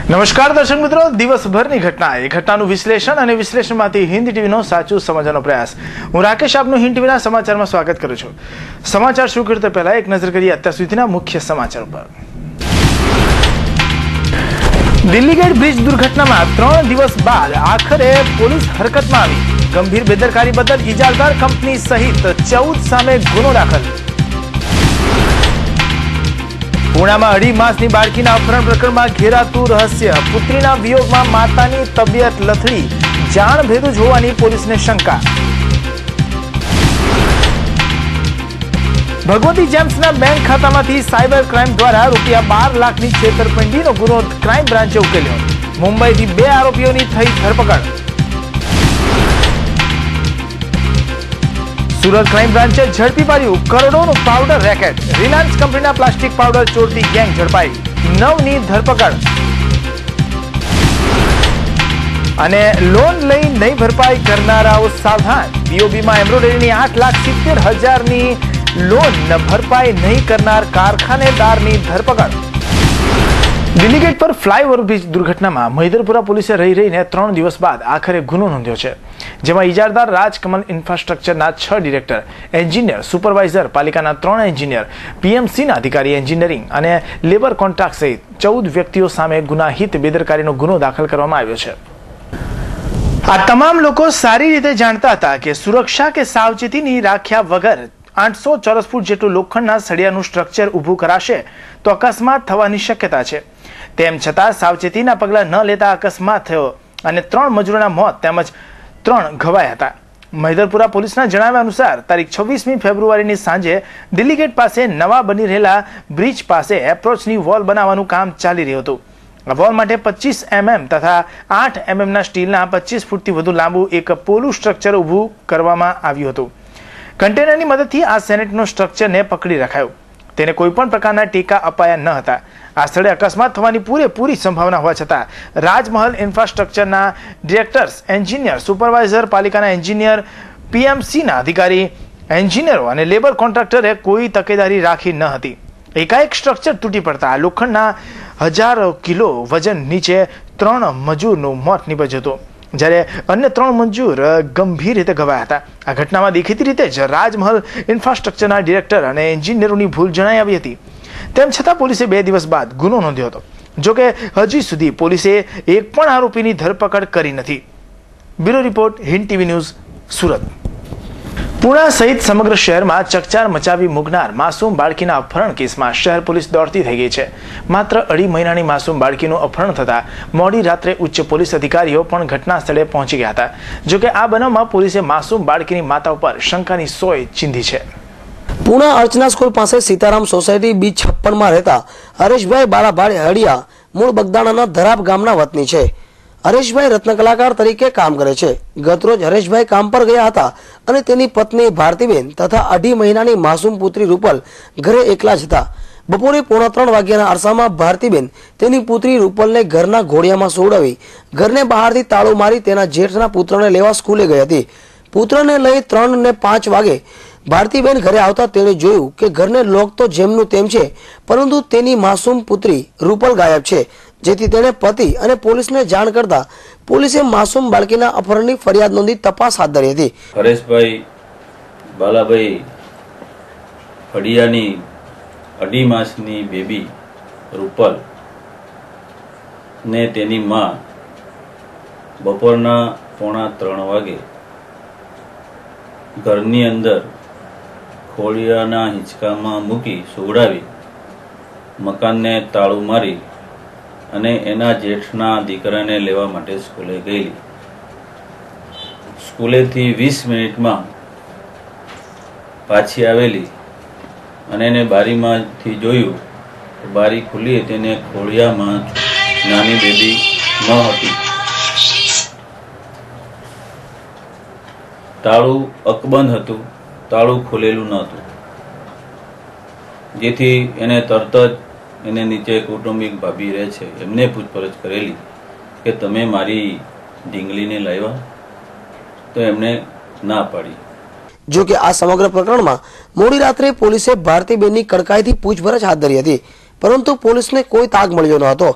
નમસ્કાર દર્શક મિત્રો, દિવસભરની ઘટના એ ઘટનાનું વિશ્લેષણ અને વિશ્લેષણમાંથી હિન્દ ટીવીનો સાચું સમજવાનો પ્રયાસ. હું રાકેશ આપનું હિન્દ ટીવીના સમાચારમાં સ્વાગત કરું છું. સમાચાર શરૂ કરતા પહેલા એક નજર કરીએ અત્યાર સુધીના મુખ્ય સમાચાર પર. દિલ્હી ગેટ બ્રિજ દુર્ઘટનામાં 3 દિવસ બાદ આખરે પોલીસ હરકતમાં આવી. ગંભીર બેદરકારી બદલ ઇજારદાર કંપની સહિત 14 સામે ગુનો દાખલ. પુણામાં 2.5 માસની બાળકીના અપહરણ પ્રકરણમાં ઘેરાતું રહસ્ય. પુત્રીના વિયોગમાં માતાની તબિયત લથડી. જાણ ભેદું જ હોવાની પોલીસને શંકા. ભગવતી જેમ્સના બેંક ખાતામાંથી સાયબર ક્રાઇમ દ્વારા ₹12 લાખની છેતરપિંડીનો ગુનો ક્રાઇમ બ્રાન્ચે ઉકેલ્યો. મુંબઈથી 2 આરોપીઓની થઈ ધરપકડ. સુરત ક્રાઇમ બ્રાન્ચે ઝડપી પાડ્યું કરોડોનું પાવડર રેકેટ. રિલાયન્સ કંપનીના પ્લાસ્ટિક પાવડર ચોરતી ગેંગ ઝડપાઈ. 9ની ધરપકડ. અને લોન લઈ નહીં ભરપાઈ કરનારાઓ સાવધાન. બીઓબીમાં એમ્બ્રોઇડરીની 8,70,000ની લોન ભરપાઈ નહીં કરનાર કારખાનેદારની ધરપકડ. દિલ્હી ગેટ પર ફ્લાયઓવર બ્રિજ દુર્ઘટનામાં મહિદરપુરા પોલીસે રહીને 3 દિવસ બાદ આખરે ગુનો નોંધ્યો છે, જેમાં ઇજારદાર રાજકમલ ઇન્ફ્રાસ્ટ્રક્ચરના 6 ડિરેક્ટર, એન્જિનિયર, સુપરવાઇઝર, પાલિકાના 3 એન્જિનિયર, પીએમસીના અધિકારી એન્જિનિયરિંગ અને લેબર કોન્ટ્રાક્ટ સહિત 14 વ્યક્તિઓ સામે ગુનાહિત બેદરકારીનો ગુનો દાખલ કરવામાં આવ્યો છે. આ તમામ લોકો સારી રીતે જાણતા હતા કે સુરક્ષા કે સાવચેતીની રાખ્યા વગર 800 ચોરસ ફૂટ જેટલું લોખંડના સળિયાનું સ્ટ્રક્ચર ઊભું કરાશે તો અકસ્માત થવાની શક્યતા છે. તેમ છતાં સાવચેતીના પગલાં ન લેતા અકસ્માત થયો અને 3 મજૂરોના મોત તેમજ 3 ઘવાયા હતા. મહિદરપુરા પોલીસના જણાવ્યા અનુસાર તારીખ 26મી ફેબ્રુઆરીની સાંજે દિલ્હી ગેટ પાસે નવા બની રહેલા બ્રિજ પાસે એપ્રોચની વોલ બનાવવાનું કામ ચાલી રહ્યું હતું. આ વોલ માટે 25 mm તથા 8 mmના સ્ટીલના 25 ફૂટથી વધુ લાંબુ એક પોલું સ્ટ્રક્ચર ઊભું કરવામાં આવ્યું હતું. કન્ટેનરની મદદથી આ સેનેટનો સ્ટ્રક્ચરને પકડી રખાયું. તેને કોઈપણ પ્રકારના ટેકા અપાયા ન હતા. આ સ્થળે અકસ્માત થવાની પૂરેપૂરી સંભાવના હોવા છતાં રાજમહલ ઇન્ફ્રાસ્ટ્રક્ચરના ડિરેક્ટર્સ, એન્જિનિયર, સુપરવાઇઝર, પાલિકાના એન્જિનિયર, પીએમસીના અધિકારી, એન્જિનિયરો અને લેબર કોન્ટ્રાક્ટરે કોઈ તકેદારી રાખી ન હતી. એકાએક સ્ટ્રક્ચર તૂટી પડતા લોખંડના 1000 કિલો વજન નીચે 3 મજૂરનું મોત નીપજ્યું હતું, જ્યારે અન્ય 3 મજૂર ગંભીર રીતે ઘવાયા હતા. આ ઘટનામાં દેખીતી રીતે જ રાજમહલ ઇન્ફ્રાસ્ટ્રક્ચરના ડિરેક્ટર અને એન્જિનિયરોની ભૂલ જણાઈ આવી હતી. તેમ છતાં પોલીસે 2 દિવસ બાદ ગુનો નોંધ્યો હતો. જોકે હજી સુધી પોલીસે એક પણ આરોપીની ધરપકડ કરી નથી. Bureau report, Hind TV news, Surat. Puna સહિત સમગ્ર શહેરમાં ચકચાર મચાવી મૂકનાર માસૂમ બાળકીના અપહરણ કેસમાં શહેર પોલીસ દોડતી થઈ ગઈ છે. માત્ર 2.5 મહિનાની માસૂમ બાળકીનું અપહરણ થતા મોડી રાત્રે ઉચ્ચ પોલીસ અધિકારીઓ પણ ઘટના સ્થળે પહોંચી ગયા હતા. જોકે આ બનાવમાં પોલીસે માસૂમ બાળકીની માતા ઉપર શંકાની સોય ચીંધી છે. પુણા અર્ચના સ્કૂલ પાસે સીતારામ સોસાયટી B56 માં રહેતા હરેશભાઈ બાલાભાઈ હળિયા મૂળ બગદાણાના ધરાબ ગામના વતની છે. હરેશભાઈ રત્ન કલાકાર તરીકે કામ કરે છે. ગતરોજ હરેશભાઈ કામ પર ગયા હતા અને તેની પત્ની ભારતીબેન તથા 2.5 મહિનાની માસૂમ પુત્રી રૂપલ ઘરે એકલા જ હતા. બપોરે 2:45 વાગ્યાના અરસામાં ભારતીબેન તેની પુત્રી રૂપલને ઘરના ઘોડિયામાં સોડાવી ઘરને બહારથી તાળું મારી તેના જેઠના પુત્રને લેવા સ્કૂલે ગઈ હતી. પુત્રને લઈ 3 ને 5 વાગે ભારતીબેન ઘરે આવતા તેણે જોયું કે ઘરને લોક તો જેમનું તેમ છે, પરંતુ તેની માસૂમ પુત્રી રૂપલ ગાયબ છે. જેથી તેણે પતિ અને પોલીસને જાણ કરતા પોલીસે માસૂમ બાળકીના અપહરણની ફરિયાદ નોંધી તપાસ હાથ ધરી હતી. હરેશભાઈ બાલાભાઈ હળિયાની 2.5 માસની બેબી રૂપલ ને તેની માં બપોરના 2:45 વાગે ઘરની અંદર ખોડિયાના હિંચકામાં મૂકી સુવડાવી મકાનને તાળું મારી અને એના જેઠના દીકરાને લેવા માટે સ્કૂલે ગયેલી. સ્કૂલેથી 20 મિનિટમાં પાછી આવેલી અને એને બારીમાંથી જોયું તો બારી ખુલી, તેને ખોડિયામાં નાની બેબી ન હતી. તાળું અકબંધ હતું, તાળું ખોલેલું ન હતું. જેથી એને તરત જ એને નીચે કૌટુંબિક ભાભી રહે છે એમને પૂછપરછ કરેલી કે તમે મારી ઢીંગલીને લાવ્યા, તો એમણે ના પાડી. જો કે આ સમગ્ર પ્રકરણમાં મોડી રાત્રે પોલીસે ભારતીબેનની કડકાઈથી પૂછપરછ હાથ ધરી હતી, પરંતુ પોલીસને કોઈ તાગ મળ્યો ન હતો.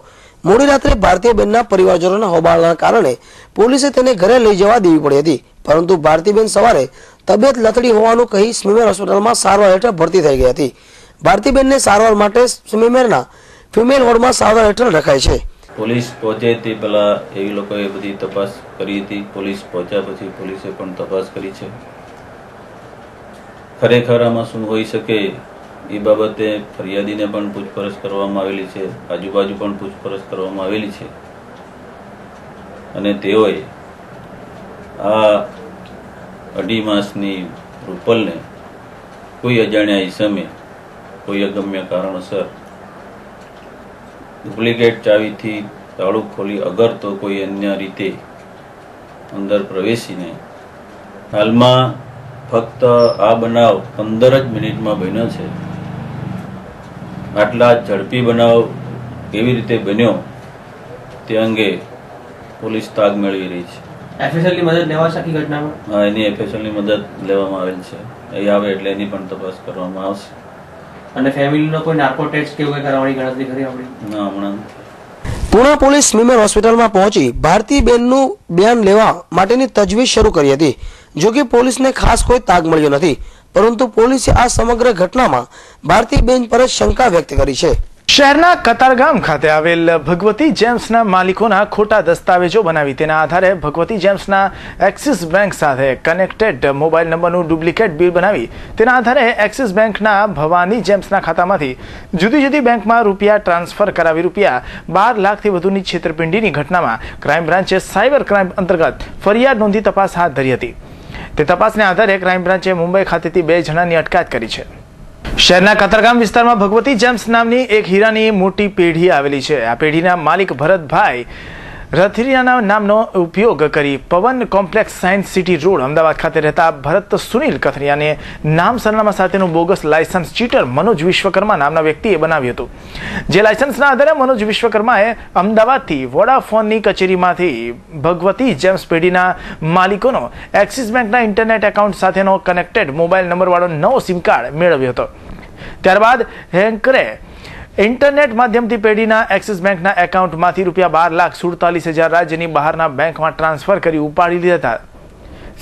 મોડી રાત્રે ભારતીબેનના પરિવારજનોના હોબાળાના કારણે પોલીસે તેને ઘરે લઈ જવા દેવી પડી હતી, પરંતુ ભારતીબેન સવારે તબિયત લથડી હોવાનું કહી સ્મીમેર હોસ્પિટલમાં સારવાર હેઠળ ભરતી થઈ ગઈ હતી. ભારતીબેનને સારવાર માટે સ્મીમેરના ફિમેલ વોર્ડમાં સારવાર હેઠળ રખાય છે. પોલીસ પહોંચે તે પહેલા એવી લોકોએ બધી તપાસ કરી હતી. પોલીસ પહોંચ્યા પછી પોલીસે પણ તપાસ કરી છે. ખરેખર આમાં શું હોઈ શકે એ બાબતે ફરિયાદીને પણ પૂછપરછ કરવામાં આવેલી છે, આજુબાજુ પણ પૂછપરછ કરવામાં આવેલી છે અને તેઓએ આ 2.5 માસની રૂપલને કોઈ અજાણ્યા ઈસમે કોઈ અગમ્ય કારણસર ડુપ્લિકેટ ચાવીથી તાળું ખોલી અગર તો કોઈ અન્ય રીતે અંદર પ્રવેશીને હાલમાં ફક્ત આ બનાવ 15 જ મિનિટમાં બન્યો છે. આટલા ઝડપી બનાવ કેવી રીતે બન્યો તે અંગે પોલીસ તાગ મેળવી રહી છે. એફએસએલની મદદ લેવા શકી ઘટનામાં? હા, એની એફએસએલની મદદ લેવામાં આવેલ છે. અહીં આવે એટલે એની પણ તપાસ કરવામાં આવશે. અને ફેમિલીનો કોઈ નાર્કો ટેસ્ટ કે એવું કંઈ કરવાની ગણતરી કરી આપણી? ના, હમણાં પૂણા પોલીસ સ્મીમેર હોસ્પિટલમાં પહોંચી ભારતીબેનનું બયાન લેવા માટેની તજવીજ શરૂ કરી હતી. જો કે પોલીસને ખાસ કોઈ તાગ મળ્યો નથી, પરંતુ પોલીસે આ સમગ્ર ઘટનામાં ભારતીબેન પર શંકા વ્યક્ત કરી છે. શહેરના કતારગામ ખાતે આવેલ ભગવતી જેમ્સના માલિકોના ખોટા દસ્તાવેજો બનાવી તેના આધારે ભગવતી જેમ્સના એક્સિસ બેંક સાથે કનેક્ટેડ મોબાઈલ નંબરનું ડુપ્લિકેટ બિલ બનાવી તેના આધારે એક્સિસ બેંકના ભવાની જેમ્સના ખાતામાંથી જુદી જુદી બેંકમાં રૂપિયા ટ્રાન્સફર કરાવી રૂપિયા 12 લાખથી વધુની છેતરપિંડીની ઘટનામાં ક્રાઇમ બ્રાન્ચે સાયબર ક્રાઇમ અંતર્ગત ફરિયાદ નોંધી તપાસ હાથ ધરી હતી. તે તપાસને આધારે ક્રાઇમ બ્રાન્ચે મુંબઈ ખાતેથી 2 જણાની અટકાયત કરી છે. શહેરના કતારગામ વિસ્તારમાં ભગવતી જેમ્સ નામની એક હીરાની મોટી પેઢી આવેલી છે. આ પેઢીના માલિક ભરતભાઈ રથિયાના નામનો ઉપયોગ કરી પવન complex science city road Ahmedabad ખાતે રહેતા ભરત સુનિલ કથરિયાને નામ સરનામા સાથેનું બોગસ લાયસન્સ ચીટર મનોજ વિશ્વકર્મા નામના વ્યક્તિએ બનાવ્યું હતું. જે લાયસન્સના આધારે મનોજ વિશ્વકર્માએ અમદાવાદથી વોડાફોનની કચેરીમાંથી ભગવતી જેમ્સ પેઢીના માલિકોનો એક્સિસ બેંકના ઇન્ટરનેટ એકાઉન્ટ સાથેનો કનેક્ટેડ મોબાઈલ નંબરવાળો નવો સિમ કાર્ડ મેળવ્યો હતો. ત્યારબાદ હેકરે ઇન્ટરનેટ માધ્યમથી પેઢીના એક્સિસ બેંકના એકાઉન્ટમાંથી રૂપિયા 12,47,000 રાજ્યની બહારના બેંકમાં ટ્રાન્સફર કરી ઉપાડી લીધા હતા.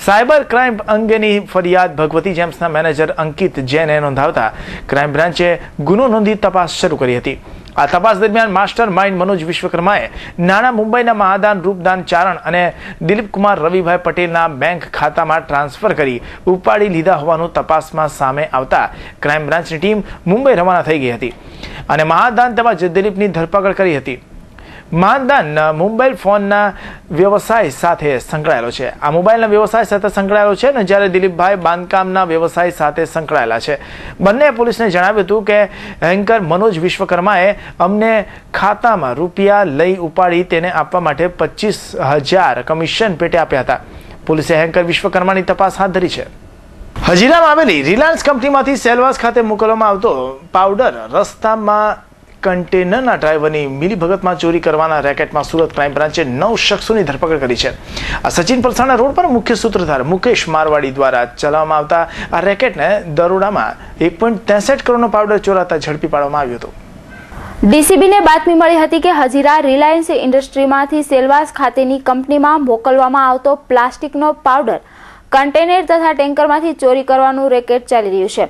સાયબર ક્રાઇમ અંગેની ફરિયાદ ભગવતી જેમ્સના મેનેજર અંકિત જૈને નોંધાવતા ક્રાઇમ બ્રાન્ચે ગુનો નોંધી તપાસ શરૂ કરી હતી. આ તપાસ દરમિયાન માસ્ટર માઇન્ડ મનોજ વિશ્વકર્માએ નાણાં મુંબઈના મહાદાન રૂપદાન ચારણ અને દિલીપકુમાર રવિભાઈ પટેલના બેંક ખાતામાં ટ્રાન્સફર કરી ઉપાડી લીધા હોવાનું તપાસમાં સામે આવતા ક્રાઇમ બ્રાન્ચની ટીમ મુંબઈ રવાના થઈ ગઈ હતી અને મહાદાન તેમજ દિલીપની ધરપકડ કરી હતી. મહાદાન મોબાઈલ ફોનના વ્યવસાય સાથે સંકળાયેલો છે. આ મોબાઈલના વ્યવસાય સાથે સંકળાયેલો છે અને જ્યારે દિલીપભાઈ બાંધકામના વ્યવસાય સાથે સંકળાયેલા છે. બંને પોલીસને જણાવ્યું હતું કે હેન્કર મનોજ વિશ્વકર્માએ અમને ખાતામાં રૂપિયા લઈ ઉપાડી તેને આપવા માટે 25,000 કમિશન પેટે આપ્યા હતા. પોલીસે હેન્કર વિશ્વકર્માની તપાસ હાથ ધરી છે. હજીરામાં આવેલી રિલાયન્સ કંપનીમાંથી સેલવાસ ખાતે મોકલવામાં આવતો પાવડર રસ્તામાં કન્ટેનરના ડ્રાઈવરની મિલીભગતમાં ચોરી કરવાના રેકેટમાં સુરત ક્રાઇમ બ્રાન્ચે 9 શખ્સોની ધરપકડ કરી છે. આ સચિન પલસાણા રોડ પર મુખ્ય સૂત્રધાર મુકેશ મારવાડી દ્વારા ચલાવવામાં આવતા આ રેકેટને દરોડામાં 1.63 કરોડનો પાવડર ચોરાતા ઝડપી પાડવામાં આવ્યો હતો. ડીસીબીને બાતમી મળી હતી કે હજીરા રિલાયન્સ ઇન્ડસ્ટ્રીમાંથી સેલવાસ ખાતેની કંપનીમાં મોકલવામાં આવતો પ્લાસ્ટિકનો પાવડર કન્ટેનર તથા ટેન્કરમાંથી ચોરી કરવાનું રેકેટ ચાલી રહ્યું છે.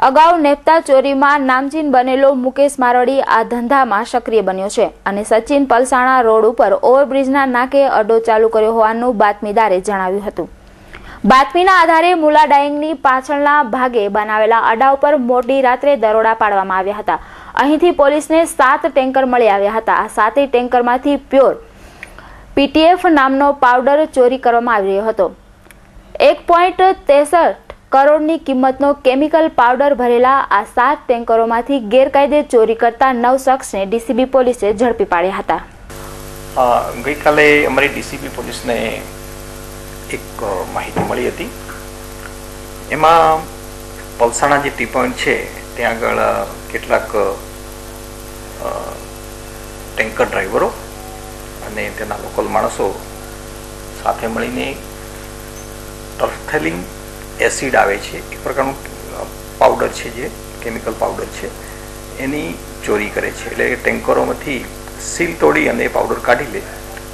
અગાઉ નેફતા ચોરીમાં નામચીન બનેલો મુકેશ મારવાડી આ ધંધામાં સક્રિય બન્યો છે અને સચિન પલસાણા રોડ ઉપર ઓવરબ્રિજના નાકે અડ્ડો ચાલુ કર્યો હોવાનું બાતમીદારે જણાવ્યું હતું. બાતમીના આધારે મુલા ડાઈંગની પાછળના ભાગે બનાવેલા અડ્ડા ઉપર મોડી રાત્રે દરોડા પાડવામાં આવ્યા હતા. અહીંથી પોલીસને 7 ટેન્કર મળી આવ્યા હતા. આ 7 ટેન્કરમાંથી પ્યોર પીટીએફ નામનો પાવડર ચોરી કરવામાં આવી રહ્યો હતો. 1.63 કરોડની કિંમતનો કેમિકલ પાવડર ભરેલા આ 7 ટેન્કરોમાંથી ગેરકાયદે ચોરી કરતા 9 શખ્સને ડીસીબી પોલીસે ઝડપી પાડ્યા હતા. ગઈકાલે અમારી ડીસીબી પોલીસને એક માહિતી મળી હતી. એમાં પલસાણા જે ટી પોઈન્ટ છે ત્યાં આગળ કેટલાક ટેન્કર ડ્રાઈવરો અને તેના લોકલ માણસો સાથે મળીને ટર્ફથેલિન એસિડ આવે છે, એક પ્રકારનું પાવડર છે જે કેમિકલ પાવડર છે, એની ચોરી કરે છે. એટલે ટેન્કરોમાંથી સીલ તોડી અને એ પાવડર કાઢી લે,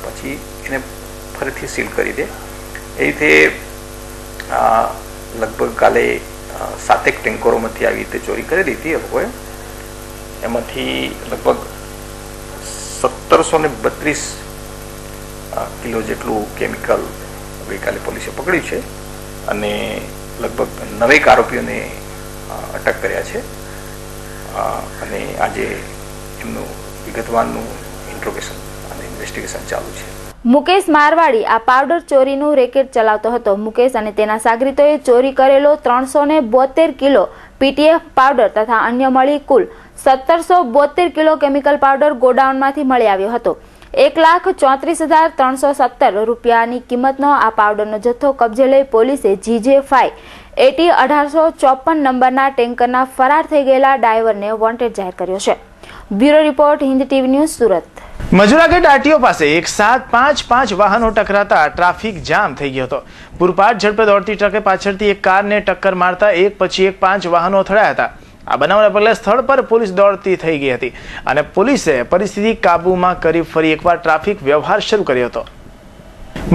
પછી એને ફરીથી સીલ કરી દે. એ રીતે લગભગ કાલે 7 ટેન્કરોમાંથી આવી રીતે ચોરી કરેલી હતી એ લોકોએ. એમાંથી લગભગ 1732 કિલો જેટલું કેમિકલ ગઈકાલે પોલીસે પકડ્યું છે અને લગભગ 9 આરોપીઓને અટક કર્યા છે અને આજે એમનું વિગતવારનું ઇન્ટ્રોગેશન અને ઇન્વેસ્ટિગેશન ચાલુ છે. મુકેશ મારવાડી આ પાવડર ચોરીનું રેકેટ ચલાવતો હતો. મુકેશ અને તેના સાગરીતોએ ચોરી કરેલો 372 કિલો પીટીએફ પાવડર તથા અન્ય મળી કુલ 1772 કિલો કેમિકલ પાવડર ગોડાઉનમાંથી મળી આવ્યો હતો. 1,34,317 રૂપિયાની કિંમતનો આ પાવડરનો જથ્થો કબજે લઈ પોલીસે GJ5 AT 1854 નંબરના ટેન્કરના ફરાર થઈ ગયેલા ડ્રાઈવરને વોન્ટેડ જાહેર કર્યો છે. Bureau report, Hind TV news, Surat. Majuragate RTO પાસે એક સાથ 5 વાહનો ટકરાતા ટ્રાફિક જામ થઈ ગયો હતો. પૂરપાટ ઝડપે દોડતી ટ્રકે પાછળથી એક કારને ટક્કર મારતા એક પછી એક 5 વાહનો અથડાયા હતા. આ બનાવના પગલે સ્થળ પર પોલીસ દોડતી થઈ ગઈ હતી અને પોલીસે પરિસ્થિતિ કાબૂમાં કરી ફરી એકવાર ટ્રાફિક વ્યવહાર શરૂ કર્યો હતો.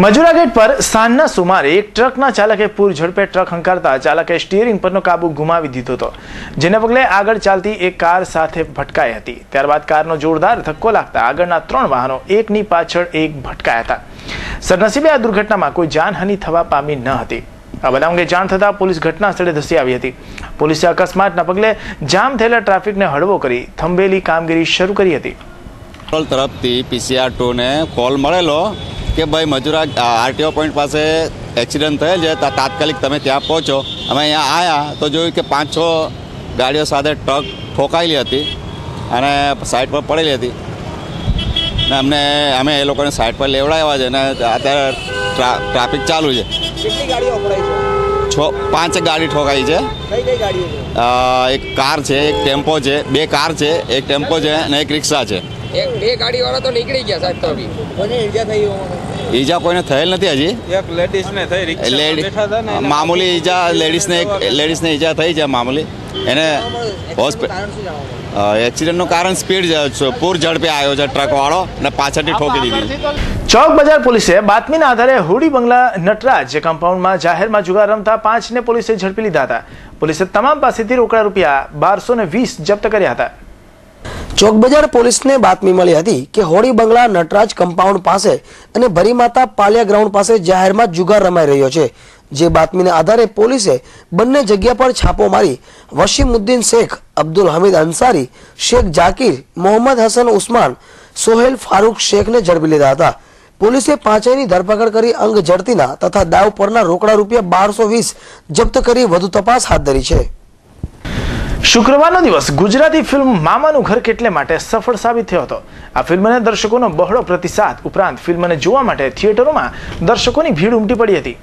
મજુરાગેટ પર સાંજના સુમારે એક ટ્રકના ચાલકે પૂર ઝડપે ટ્રક હંકારતા ચાલકે સ્ટીયરિંગ પરનો કાબુ ગુમાવી દીધો હતો, જેને પગલે આગળ ચાલતી એક કાર સાથે ભટકાઈ હતી. ત્યારબાદ કારનો જોરદાર ધક્કો લાગતા આગળના 3 વાહનો એકની પાછળ એક ભટકાયા હતા. સદનસીબે આ દુર્ઘટનામાં કોઈ જાનહાનિ થવા પામી ન હતી. આ બનાવ અંગે જાણ થતાં પોલીસ ઘટના સ્થળે ધસી આવી હતી. પોલીસે અકસ્માતના પગલે જામ થયેલા ટ્રાફિકને હળવો કરી થંભેલી કામગીરી શરૂ કરી હતી. તરફથી PCR2 ને કોલ મળેલો કે ભાઈ મજુરા RTO પોઈન્ટ પાસે એક્સિડન્ટ થયેલ છે, તાત્કાલિક તમે ત્યાં પહોંચો. અમે અહીંયા આવ્યા તો જોયું કે 5-6 ગાડીઓ સાથે ટ્રક ઠોકાયેલી હતી અને સાઈડ પર પડેલી હતી ને અમે એ લોકોને સાઈડ પર લેવડાવ્યા છે અને અત્યારે ટ્રાફિક ચાલુ છે. કેટલી ગાડીઓ પકડાઈ છે? 5 ગાડી ઠોકાઈ છે. કઈ કઈ ગાડીઓ છે? એક કાર છે, એક ટેમ્પો છે, 2 કાર છે, એક ટેમ્પો છે અને એક રિક્ષા છે. 2 ગાડીવાળા તો નીકળી ગયા સાહેબ. તો કોને ઈજા થઈ? ઈજા કોઈને થયેલ નથી હજી. એક લેડીઝને થઈ, રિક્ષામાં બેઠા હતા ને મામૂલી ઈજા લેડીઝને ઈજા થઈ છે મામૂલી. એને એક્સિડન્ટનું કારણ સ્પીડ પૂર ઝડપે આવ્યો છે ટ્રક વાળો અને પાછળથી ઠોકી દીધી. ચોક બજાર પોલીસે બાતમીના આધારે હોડી બંગલા નટરાજ કમ્પાઉન્ડમાં જાહેરમાં જુગાર રમતા 5ને પોલીસે ઝડપી લીધા હતા. પોલીસે તમામ પાસેથી રોકડા રૂપિયા 1220 જપ્ત કર્યા હતા. ચોક બજાર પોલીસને બાતમી મળી હતી કે હોડી બંગલા નટરાજ કમ્પાઉન્ડ પાસે અને ભરીમાતા પાલિયા ગ્રાઉન્ડ પાસે જાહેરમાં જુગાર રમાઈ રહ્યો છે. જે બાતમીના આધારે પોલીસે બંને જગ્યા પર છાપો મારી વસીમુદ્દીન શેખ, અબ્દુલ હમીદ અંસારી, શેખ જાકીર, મોહમ્મદ હસન ઉસ્માન, સોહેલ ફારૂક શેખને ઝડપી લીધા હતા. પોલીસે 5ની ધરપકડ કરી અંગ ઝડતીના તથા દાવ પરના રોકડા રૂપિયા 1220 જપ્ત કરી વધુ તપાસ હાથ ધરી છે. શુક્રવારનો દિવસ ગુજરાતી ફિલ્મ મામાનું ઘર કેટલે માટે સફળ સાબિત થયો હતો. આ ફિલ્મને દર્શકોનો બહોળો પ્રતિસાદ ઉપરાંત ફિલ્મને જોવા માટે થિયેટરોમાં દર્શકોની ભીડ ઉમટી પડી હતી.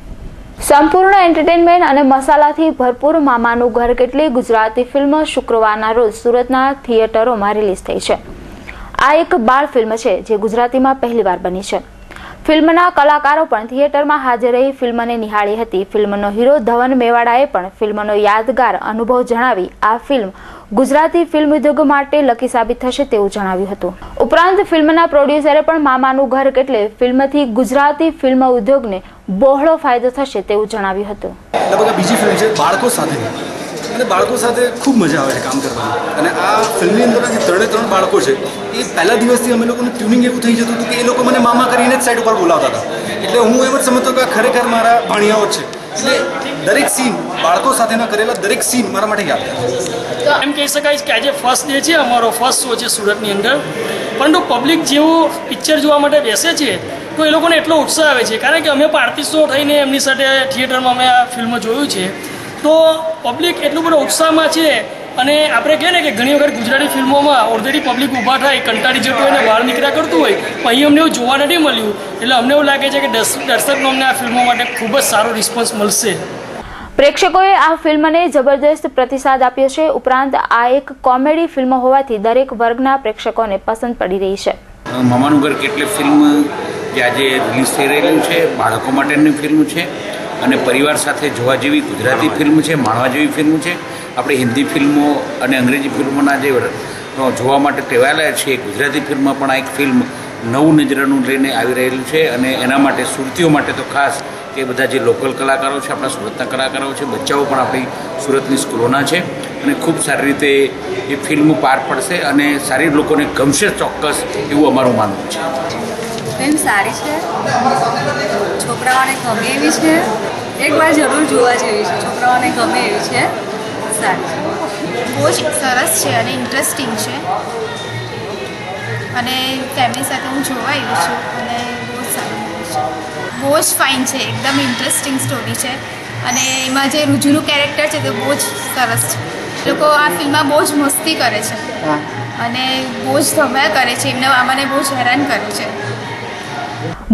સંપૂર્ણ એન્ટરટેનમેન્ટ અને મસાલાથી ભરપૂર મામાનું ઘર કેટલી ગુજરાતી ફિલ્મ શુક્રવારના રોજ સુરતના થિયેટરોમાં રિલીઝ થઈ છે. આ એક બાળ ફિલ્મ છે જે ગુજરાતીમાં પહેલીવાર બની છે. ફિલ્મના કલાકારો પણ થિયેટરમાં હાજર રહી ફિલ્મને નિહાળી હતી. ફિલ્મનો હીરો ધવન મેવાડાએ પણ ફિલ્મનો યાદગાર અનુભવ જણાવી આ ફિલ્મ ગુજરાતી ફિલ્મ ઉદ્યોગ માટે લકી સાબિત થશે તેવું જણાવ્યું હતું. ઉપરાંત ફિલ્મના પ્રોડ્યુસરે પણ મામાનું ઘર કેટલે ફિલ્મથી ગુજરાતી ફિલ્મ ઉદ્યોગને બહોળો ફાયદો થશે તેવું જણાવ્યું હતું. લગભગ બીજી ફિલ્મ છે બાળકો સાથે અને બાળકો સાથે ખૂબ મજા આવે છે કામ કરવાની. અને આ ફિલ્મની અંદર જે 3 બાળકો છે એ પહેલા દિવસથી અમે લોકોનું ટ્યુનિંગ એવું થઈ જતું હતું કે એ લોકો મને મામા કરીને જ સાઈડ ઉપર બોલાવતા હતા. એટલે હું એમ જ સમજતો કે ખરેખર મારા ભાણિયાઓ જ છે. એટલે દરેક સીન બાળકો સાથેના કરેલા દરેક સીન મારા માટે યાદ છે. તો એમ કહી શકાય કે આજે ફર્સ્ટ ડે છે, અમારો ફર્સ્ટ શો છે સુરતની અંદર. પરંતુ પબ્લિક જેવો પિક્ચર જોવા માટે બેસે છે તો એ લોકોને એટલો ઉત્સાહ આવે છે કારણ કે અમે પણ આર્ટિસ્ટો થઈને એમની સાથે થિયેટરમાં અમે આ ફિલ્મ જોયું છે. તો પબ્લિક એટલું બધો ઉત્સાહમાં છે અને આપણે કહીએ ને કે ઘણી વખત ગુજરાતી ફિલ્મોમાં ઓલરેડી પબ્લિક ઊભા થાય કંટાળી જતું હોય ને બહાર નીકળ્યા કરતું હોય પણ અહીં અમને એવું જોવા નથી મળ્યું. એટલે અમને એવું લાગે છે કે દર્શકનો અમને આ ફિલ્મો માટે ખૂબ જ સારો રિસ્પોન્સ મળશે. પ્રેક્ષકોએ આ ફિલ્મને જબરદસ્ત પ્રતિસાદ આપ્યો છે. ઉપરાંત આ એક કોમેડી ફિલ્મ હોવાથી દરેક વર્ગના પ્રેક્ષકોને પસંદ પડી રહી છે. મામાનું ઘર કેટલે ફિલ્મ જે આજે રિલીઝ થઈ રહેલું છે બાળકો માટેની ફિલ્મ છે અને પરિવાર સાથે જોવા જેવી ગુજરાતી ફિલ્મ છે, માણવા જેવી ફિલ્મ છે. આપણે હિન્દી ફિલ્મો અને અંગ્રેજી ફિલ્મોના જે જોવા માટે ટેવાયેલા છે. ગુજરાતી ફિલ્મમાં પણ આ એક ફિલ્મ નવું નજરાનું લઈને આવી રહેલું છે અને એના માટે સુરતીઓ માટે તો ખાસ કે બધા જે લોકલ કલાકારો છે, આપણા સુરતના કલાકારો છે, બચ્ચાઓ પણ આપણી સુરતની સ્કૂલોના છે અને ખૂબ સારી રીતે એ ફિલ્મ પાર પડશે અને સારી લોકોને ગમશે ચોક્કસ, એવું અમારું માનવું છે. ફિલ્મ સારી છે, છોકરાઓને ગમે એવી છે, એકવાર જરૂર જોવા જેવી છે. છોકરાઓને ગમે એવી છે, સારી છે, બહુ જ સરસ છે અને ઇન્ટરેસ્ટિંગ છે અને ફેમિલી સાથે હું જોવા આવી છું અને બહુ જ સારું છે, બહુ જ ફાઇન છે, એકદમ ઇન્ટરેસ્ટિંગ સ્ટોરી છે અને એમાં જે રુજુનું કેરેક્ટર છે તે બહુ જ સરસ છે. લોકો આ ફિલ્મમાં બહુ જ મસ્તી કરે છે અને બહુ જ ધમાલ કરે છે, એમને આમાંને બહુ જ હેરાન કરે છે.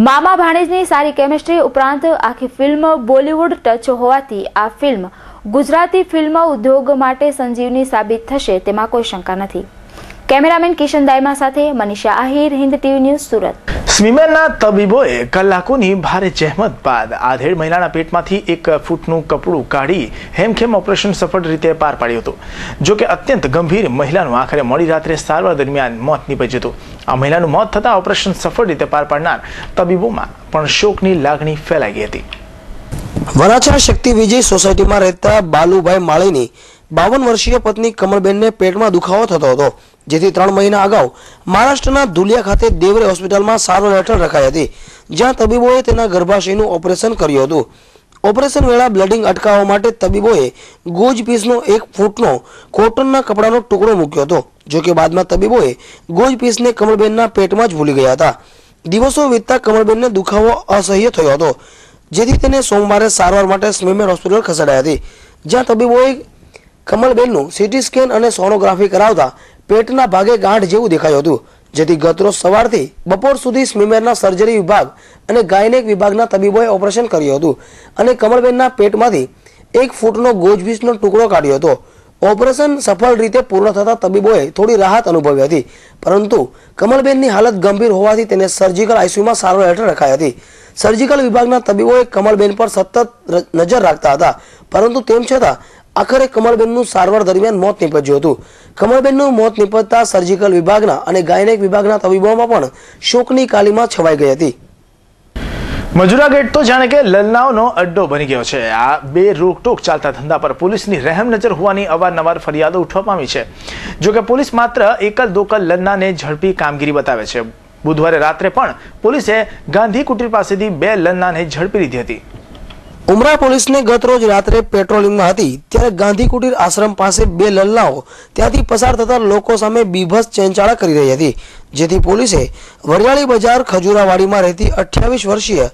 મામા ભાણેજની સારી કેમિસ્ટ્રી ઉપરાંત આખી ફિલ્મ બોલિવૂડ ટચ હોવાથી આ ફિલ્મ ગુજરાતી ફિલ્મ ઉદ્યોગ માટે સંજીવની સાબિત થશે તેમાં કોઈ શંકા નથી. કેમેરામેન કિશન દાયમા સાથે મનીષા આહિર, હિન્દ ટીવી ન્યૂઝ, સુરત. સ્વિમેરના તબીબોએ કલાકોની ભારે જહેમત બાદ આધેડ મહિલાના પેટમાંથી 1 ફૂટનું કપડું કાઢી હેમખેમ ઓપરેશન સફળ રીતે પાર પાડ્યું હતું. જો કે અત્યંત ગંભીર મહિલાનું આખરે મોડી રાત્રે સારવાર દરમિયાન મોત નીપજ્યું હતું. આ મહિલાનું મોત થતાં ઓપરેશન સફળ રીતે પાર પાડનાર તબીબોમાં પણ શોકની લાગણી ફેલાઈ ગઈ હતી. વરાછા શક્તિ વિજય સોસાયટીમાં રહેતા બાલુભાઈ માળીની 52 વર્ષીય પત્ની કમળબેનને પેટમાં દુખાવો થતો હતો, જેથી 3 મહિના અગાઉ મહારાષ્ટ્રના ધુલિયા ખાતે દેવરે હોસ્પિટલમાં સારવાર હેઠળ રખાઈ હતી, જ્યાં તબીબોએ તેના ગર્ભાશયનું ઓપરેશન કર્યું હતું. ઓપરેશન વેળા બ્લીડિંગ અટકાવવા માટે તબીબોએ ગોજ પીસનો 1 ફૂટનો કોટનના કપડાનો ટુકડો મૂક્યો હતો. જો કે બાદમાં તબીબોએ ગોજ પીસને કમળબેનના પેટમાં જ ભૂલી ગયા હતા. દિવસો વીતતા કમળબેનને દુખાવો અસહ્ય થયો હતો, જેથી તેને સોમવારે સારવાર માટે સ્મીમેર હોસ્પિટલ ખસેડાઈ હતી, જ્યાં તબીબોએ કમળબેનનું સીટી સ્કેન અને સોનોગ્રાફી કરાવતા પેટના ભાગે ગાંઠ જેવું દેખાયું હતું, જેથી ગતરોજ સવારથી બપોર સુધી સ્મીમેરના સર્જરી વિભાગ અને ગાયનેક વિભાગના તબીબોએ ઓપરેશન કર્યું હતું અને કમળબેનના પેટમાંથી 1 ફૂટનો ગોજપીસનો ટુકડો કાઢ્યો હતો. ઓપરેશન સફળ રીતે પૂર્ણ થતા તબીબોએ થોડી રાહત અનુભવી હતી, પરંતુ કમળબેનની હાલત ગંભીર હોવાથી તેને સર્જિકલ આઈસીયુમાં સારવાર હેઠળ રખાઈ હતી. સર્જિકલ વિભાગના તબીબોએ કમળબેન પર સતત નજર રાખતા હતા, પરંતુ તેમ છતાં આખરે કમળબેનનું સારવાર દરમિયાન મોત નીપજ્યું હતું. કમળબેનનું મોત નીપજતા સર્જિકલ વિભાગના અને ગાયનેક વિભાગના તબીબોમાં પણ શોકની કાલીમાં છવાઈ ગઈ હતી. મજૂરા ગેટ તો જાણે કે લલનાઓનો અડ્ડો બની ગયો છે. આ બે રોકટોક ચાલતા ધંધા પર પોલીસની રહેમ નજર હોવાની અવારનવાર ફરિયાદો ઉઠવા પામી છે. જોકે પોલીસ માત્ર એકલ દોકલ લલનાને ઝડપી કામગીરી બતાવે છે. બુધવારે રાત્રે પણ પોલીસે ગાંધી કુટીર પાસેથી 2 લલનાને ઝડપી લીધી હતી. ઉમરા પોલીસને ગત રોજ રાત્રે પેટ્રોલિંગમાં હતી ત્યારે ગાંધી કુટીર આશ્રમ પાસે 2 લલ્લાઓ ત્યાંથી પસાર થતા લોકો સામે બીભત્સ ચેનચાળા કરી રહી હતી, જેથી પોલીસે વરિયાળી બજાર ખજુરાવાડીમાં રહેતી 28 વર્ષીય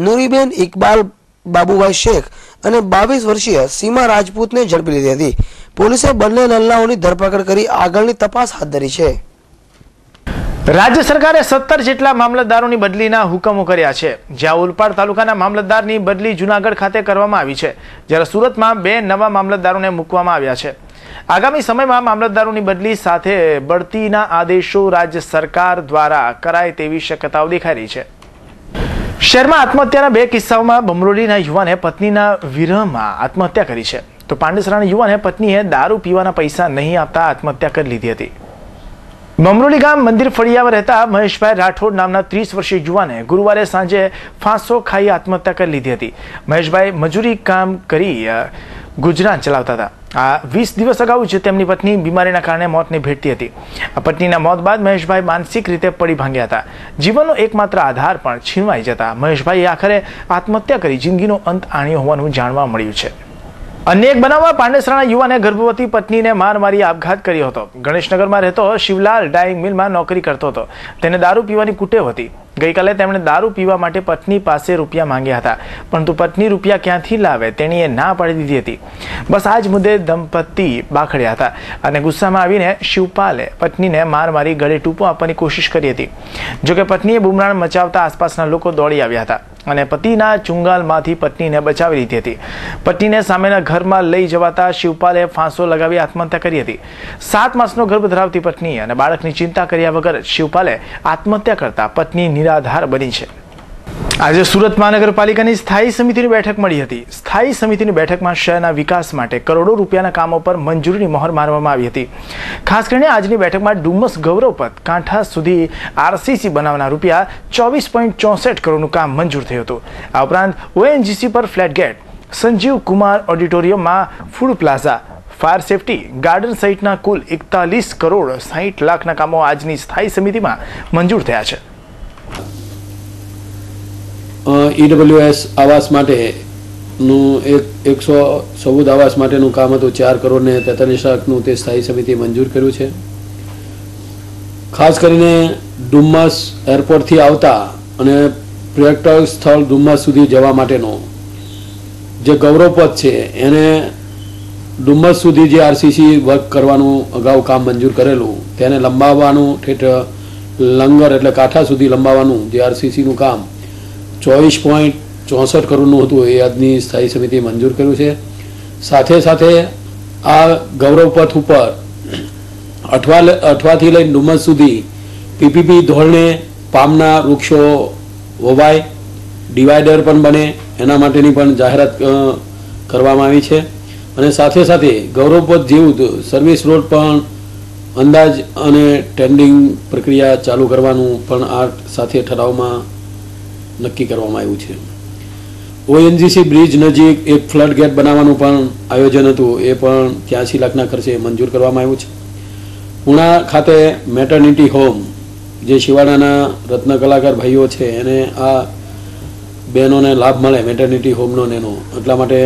નુરીબેન ઇકબાલ બાબુભાઈ શેખ અને 22 વર્ષીય સીમા રાજપૂતને ઝડપી લીધી હતી. પોલીસે બંને લલ્લાઓની ધરપકડ કરી આગળની તપાસ હાથ ધરી છે. રાજ્ય સરકારે 17 જેટલા મામલતદારોની બદલીના હુકમો કર્યા છે. જ્યાં ઓલપાડ તાલુકાના મામલતદારની બદલી જૂનાગઢ ખાતે કરવામાં આવી છે, જ્યારે સુરતમાં 2 નવા મામલતદારોને મૂકવામાં આવ્યા છે. આગામી સમયમાં મામલતદારોની બદલી સાથે બઢતીના આદેશો રાજ્ય સરકાર દ્વારા કરાય તેવી શક્યતાઓ દેખાઈ રહી છે. શહેરમાં આત્મહત્યાના 2 કિસ્સાઓમાં બમરોલીના યુવાને પત્નીના વિરહમાં આત્મહત્યા કરી છે, તો પાંડેસરાના યુવાને પત્નીએ દારૂ પીવાના પૈસા નહીં આપતા આત્મહત્યા કરી લીધી હતી. બમરોલી ગામ મંદિર ફળિયામાં રહેતા મહેશભાઈ રાઠોડ નામના 30 વર્ષીય યુવાને ગુરુવારે સાંજે ફાંસો ખાઈ આત્મહત્યા કરી લીધી હતી. મહેશભાઈ મજૂરી કામ કરી ગુજરાન ચલાવતા હતા. આ 20 દિવસ અગાઉ જ તેમની પત્ની બીમારીના કારણે મોતને ભેટતી હતી. આ પત્નીના મોત બાદ મહેશભાઈ માનસિક રીતે પડી ભાંગ્યા હતા. જીવનનો એકમાત્ર આધાર પણ છીનવાઈ જતા મહેશભાઈએ આખરે આત્મહત્યા કરી જિંદગીનો અંત આણ્યો હોવાનું જાણવા મળ્યું છે. અન્ય એક બનાવમાં પાંડેસરાના યુવાને ગર્ભવતી પત્નીને માર મારી આપઘાત કર્યો હતો. ગણેશનગરમાં રહેતો શિવલાલ ડાઇંગ મિલમાં નોકરી કરતો હતો. તેને દારૂ પીવાની કુટેવ હતી. ગઈકાલે તેમણે દારૂ પીવા માટે પત્ની પાસે રૂપિયા માંગ્યા હતા, પરંતુ પત્ની રૂપિયા ક્યાંથી લાવે તેણીએ ના પાડી દીધી હતી. બસ આ જ મુદ્દે દંપતી બાખડ્યા હતા અને ગુસ્સામાં આવીને શિવપાલે પત્નીને માર મારી ગળે ટૂંપો આપવાની કોશિશ કરી હતી. જોકે પત્નીએ બુમરાણ મચાવતા આસપાસના લોકો દોડી આવ્યા હતા અને પતિના ચુંગાલમાંથી પત્નીને બચાવી લીધી હતી. પત્નીને સામેના ઘરમાં લઈ જવાતા શિવપાલે ફાંસો લગાવી આત્મહત્યા કરી હતી. 7 માસનો ગર્ભ ધરાવતી પત્ની અને બાળકની ચિંતા કર્યા વગર શિવપાલે આત્મહત્યા કરતા પત્ની નિરાધાર બની છે. આજે સુરત મહાનગરપાલિકાની સ્થાયી સમિતિની બેઠક મળી હતી. સ્થાયી સમિતિની બેઠકમાં શહેરના વિકાસ માટે કરોડો રૂપિયાના કામો પર મંજૂરીની મહોર મારવામાં આવી હતી. ખાસ કરીને આજની બેઠકમાં ડુમસ ગૌરવપથ કાંઠા સુધી આરસીસી બનાવવાના રૂપિયા 24.64 કરોડનું કામ મંજૂર થયું હતું. આ ઉપરાંત ઓએનજીસી પર ફ્લેટ ગેટ, સંજીવ કુમાર ઓડિટોરિયમમાં food plaza, fire safety garden સહિતના કુલ 41 કરોડ 60 લાખના કામો આજની સ્થાયી સમિતિમાં મંજૂર થયા છે. EWS આવાસ માટેનું 114 આવાસ માટેનું કામ હતું. 4 કરોડ ને 43 લાખનું તે સ્થાયી સમિતિએ મંજૂર કર્યું છે. ખાસ કરીને ડુમ્મસ એરપોર્ટથી આવતા અને પર્યટક સ્થળ ડુમ્મસ સુધી જવા માટેનો જે ગૌરવપથ છે એને ડુમ્મસ સુધી જે આરસીસી વર્ક કરવાનું અગાઉ કામ મંજૂર કરેલું તેને લંબાવવાનું, ઠેઠ લંગર એટલે કાંઠા સુધી લંબાવવાનું જે આરસીસીનું કામ 24.64 કરોડનું હતું એ આજની સ્થાયી સમિતિએ મંજૂર કર્યું છે. સાથે સાથે આ ગૌરવપથ ઉપર અઠવાથી લઈને ડુમ્મસ સુધી પીપીપી ધોરણે પામના વૃક્ષો વવાય, ડિવાઈડર પણ બને એના માટેની પણ જાહેરાત કરવામાં આવી છે. અને સાથે સાથે ગૌરવપથ જેવું સર્વિસ રોડ પણ અંદાજ અને ટેન્ડિંગ પ્રક્રિયા ચાલુ કરવાનું પણ આ સાથે ઠરાવમાં નક્કી કરવામાં આવ્યું છે. ઓએનજીસી બ્રિજ નજીક એક ફ્લડ ગેટ બનાવવાનું પણ આયોજન હતું, એ પણ 83 લાખના ખર્ચે મંજૂર કરવામાં આવ્યું છે. પુણા ખાતે મેટર્નિટી હોમ જે શિવાડાના રત્ન કલાકાર ભાઈઓ છે એને આ બહેનોને લાભ મળે મેટર્નિટી હોમનો એનો, એટલા માટે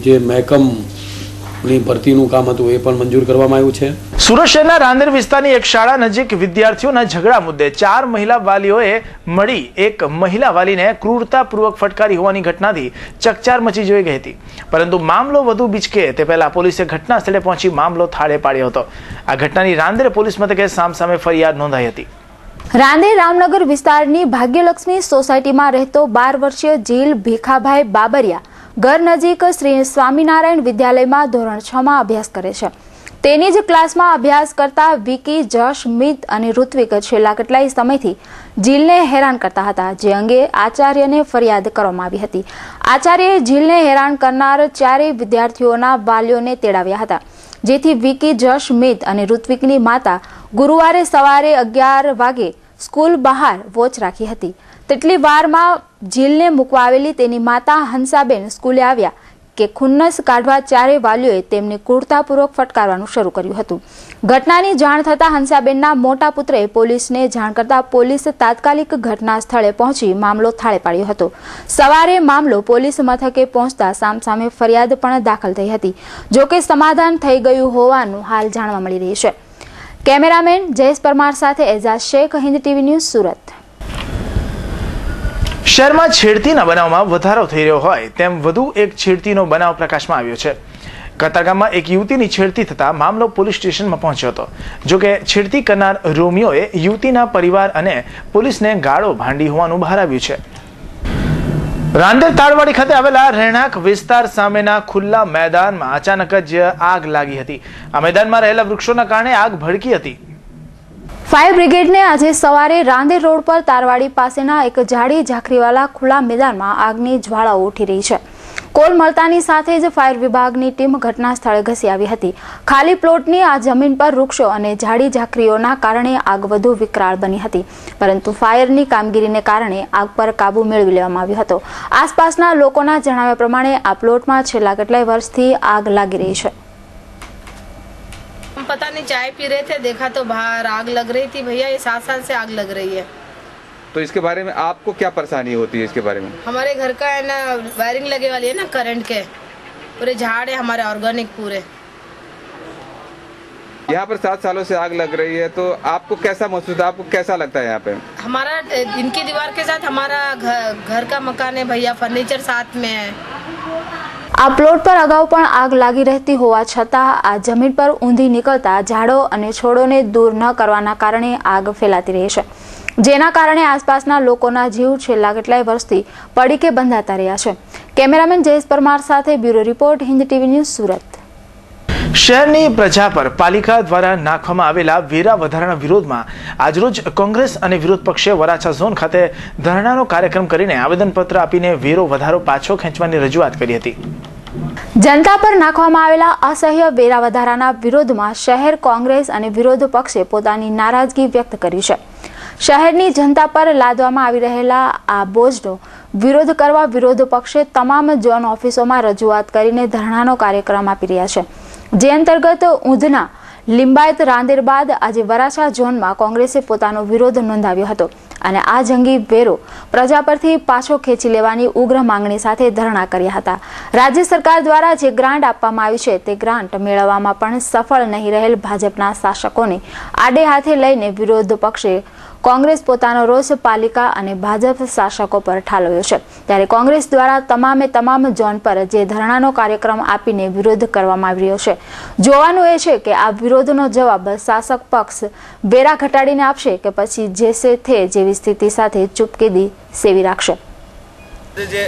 જે મહેકમની ભરતીનું કામ હતું એ પણ મંજૂર કરવામાં આવ્યું છે. સુરત શહેરના રાંદેર વિસ્તારની એક શાળા નજીક વિદ્યાર્થીઓના ઝઘડા મુદ્દે 4 મહિલા વાલીઓએ મળી એક મહિલા વાલીને ક્રૂરતાપૂર્વક ફટકારી હોવાની ઘટનાથી ચકચાર મચી જોઈ ગઈ હતી. પરંતુ મામલો વધુ બીચકે તે પહેલા પોલીસે ઘટના સ્થળે પહોંચી મામલો થાળે પાડ્યો હતો. આ ઘટનાની રાંદેર પોલીસ મથકે સામસામે ફરિયાદ નોંધાઈ હતી. રાંદેર રામનગર વિસ્તારની ભાગ્યલક્ષ્મી સોસાયટીમાં રહેતો 12 વર્ષીય જીલ ભીખાભાઈ બાબરિયા ઘર નજીક શ્રી સ્વામિનારાયણ વિદ્યાલયમાં ધોરણ 6માં અભ્યાસ કરે છે. તેની જ ક્લાસમાં અભ્યાસ કરતા વિકી, જશ, મિત અને ઋત્વિક છેલ્લા કેટલાય સમયથી જીલને હેરાન કરતા હતા, જે અંગે આચાર્યને ફરિયાદ કરવામાં આવી હતી. આચાર્યએ જીલને હેરાન કરનાર 4 વિદ્યાર્થીઓના વાલીઓને તેડાવ્યા હતા, જેથી વિકી, જશ, મિત અને ઋત્વિકની માતા ગુરુવારે સવારે 11 વાગે સ્કૂલ બહાર વોચ રાખી હતી. તેટલી વારમાં જીલને મૂકવા આવેલી તેની માતા હંસાબેન સ્કૂલે આવ્યા કે ખુન્નસ કાઢવા 4 વાલીઓએ તેમને ક્રૂરતાપૂર્વક ફટકારવાનું શરૂ કર્યું હતું. ઘટનાની જાણ થતાં હંસાબેનના મોટા પુત્રએ પોલીસને જાણ કરતા પોલીસ તાત્કાલિક ઘટના સ્થળે પહોંચી મામલો થાળે પાડ્યો હતો. સવારે મામલો પોલીસ મથકે પહોંચતા સામસામે ફરિયાદ પણ દાખલ થઈ હતી. જોકે સમાધાન થઈ ગયું હોવાનું હાલ જાણવા મળી રહ્યું છે. કેમેરામેન જયેશ પરમાર સાથે એઝાઝ શેખ, હિન્દ ટીવી ન્યૂઝ, સુરત. શહેરમાં છેડતીના બનાવમાં વધારો થઈ રહ્યો હોય તેમ વધુ એક છેડતીનો બનાવ પ્રકાશમાં આવ્યો છે. કતારગામમાં એક યુવતીની છેડતી થતા મામલો પોલીસ સ્ટેશનમાં પહોંચ્યો હતો. જોકે છેડતી કરનાર રોમિયોએ યુવતીના પરિવાર અને પોલીસને ગાળો ભાંડી હોવાનું બહાર આવ્યું છે. રાંદેર તાળવાડી ખાતે આવેલા રહેણાંક વિસ્તાર સામેના ખુલ્લા મેદાનમાં અચાનક જ આગ લાગી હતી. આ મેદાનમાં રહેલા વૃક્ષોના કારણે આગ ભડકી હતી. ફાયર બ્રિગેડને આજે સવારે રાંદેર રોડ પર તારવાડી પાસેના એક જાડી ઝાંખરીવાળા ખુલ્લા મેદાનમાં આગની જ્વાળાઓ ઉઠી રહી છે. કોલ મળતાની સાથે જ ફાયર વિભાગની ટીમ ઘટના સ્થળે ઘસી આવી હતી. ખાલી પ્લોટની આ જમીન પર વૃક્ષો અને જાડી ઝાંખરીઓના કારણે આગ વધુ વિકરાળ બની હતી, પરંતુ ફાયરની કામગીરીને કારણે આગ પર કાબુ મેળવી લેવામાં આવ્યો હતો. આસપાસના લોકોના જણાવ્યા પ્રમાણે આ પ્લોટમાં છેલ્લા કેટલાય વર્ષથી આગ લાગી રહી છે. हम पता नहीं चाय पी रहे थे, देखा तो बाहर आग लग रही थी. भैया ये 7 साल से आग लग रही है. तो इसके बारे में आपको क्या परेशानी होती है? इसके बारे में हमारे घर का है ना वायरिंग लगे वाली है ना करंट के, पूरे झाड़ है हमारे ऑर्गेनिक पूरे. यहाँ पर 7 सालों से आग लग रही है, तो आपको कैसा महसूस होता है? आपको कैसा लगता है यहाँ पे? हमारा इनकी दीवार के साथ हमारा घर का मकान है भैया, फर्नीचर साथ में है. આ પ્લોટ પર અગાઉ પણ આગ લાગી રહેતી હોવા છતાં આ જમીન પર ઊંધી નીકળતા ઝાડો અને છોડોને દૂર ન કરવાના કારણે આગ ફેલાતી રહી છે, જેના કારણે આસપાસના લોકોના જીવ છેલ્લા કેટલાય વર્ષથી પડીકે બંધાતા રહ્યા છે. કેમેરામેન જયેશ પરમાર સાથે bureau report, Hind TV news, Surat. શહેરની પ્રજા પર પાલિકા દ્વારા નાખવામાં આવેલા વેરા વધારાના વિરોધમાં આજરોજ કોંગ્રેસ અને વિરોધ પક્ષે વરાછા ઝોન ખાતે ધરણાનો કાર્યક્રમ કરીને આવેદનપત્ર આપીને વેરો વધારો પાછો ખેંચવાની રજૂઆત કરી હતી. જનતા પર નાખવામાં આવેલા અસહ્ય વેરા વધારાના વિરોધમાં શહેર કોંગ્રેસ અને વિરોધ પક્ષે પોતાની નારાજગી વ્યક્ત કરી છે. શહેરની જનતા પર લાદવામાં આવી રહેલા આ બોજનો વિરોધ કરવા વિરોધ પક્ષે તમામ ઝોન ઓફિસોમાં રજૂઆત કરીને ધરણાનો કાર્યક્રમ આપી રહ્યા છે. જે અંતર્ગત ઊંધના લિંબાયત રાંદેર બાદ આજે વરાછા ઝોનમાં કોંગ્રેસે પોતાનો વિરોધ નોંધાવ્યો હતો અને આ જંગી વેરો પ્રજા પરથી પાછો ખેંચી લેવાની ઉગ્ર માંગણી સાથે ધરણા કર્યા હતા. રાજ્ય સરકાર દ્વારા જે ગ્રાન્ટ આપવામાં આવી છે તે ગ્રાન્ટ મેળવવામાં પણ સફળ નહીં રહેલ ભાજપના શાસકોને આડે હાથે લઈને વિરોધ પક્ષે કોંગ્રેસ પોતાનો રોષ પાલિકા અને ભાજપ શાસકો પર ઠાલવ્યો છે. ત્યારે કોંગ્રેસ દ્વારા તમામ ઝોન પર જે ધરણાનો કાર્યક્રમ આપીને વિરોધ કરવામાં આવી રહ્યો છે. જોવાનું એ છે કે આ વિરોધનો જવાબ શાસક પક્ષ વેરા ઘટાડીને આપશે કે પછી જેસે થે જેવી સ્થિતિ સાથે ચૂપકીદી સેવી રાખશે. જે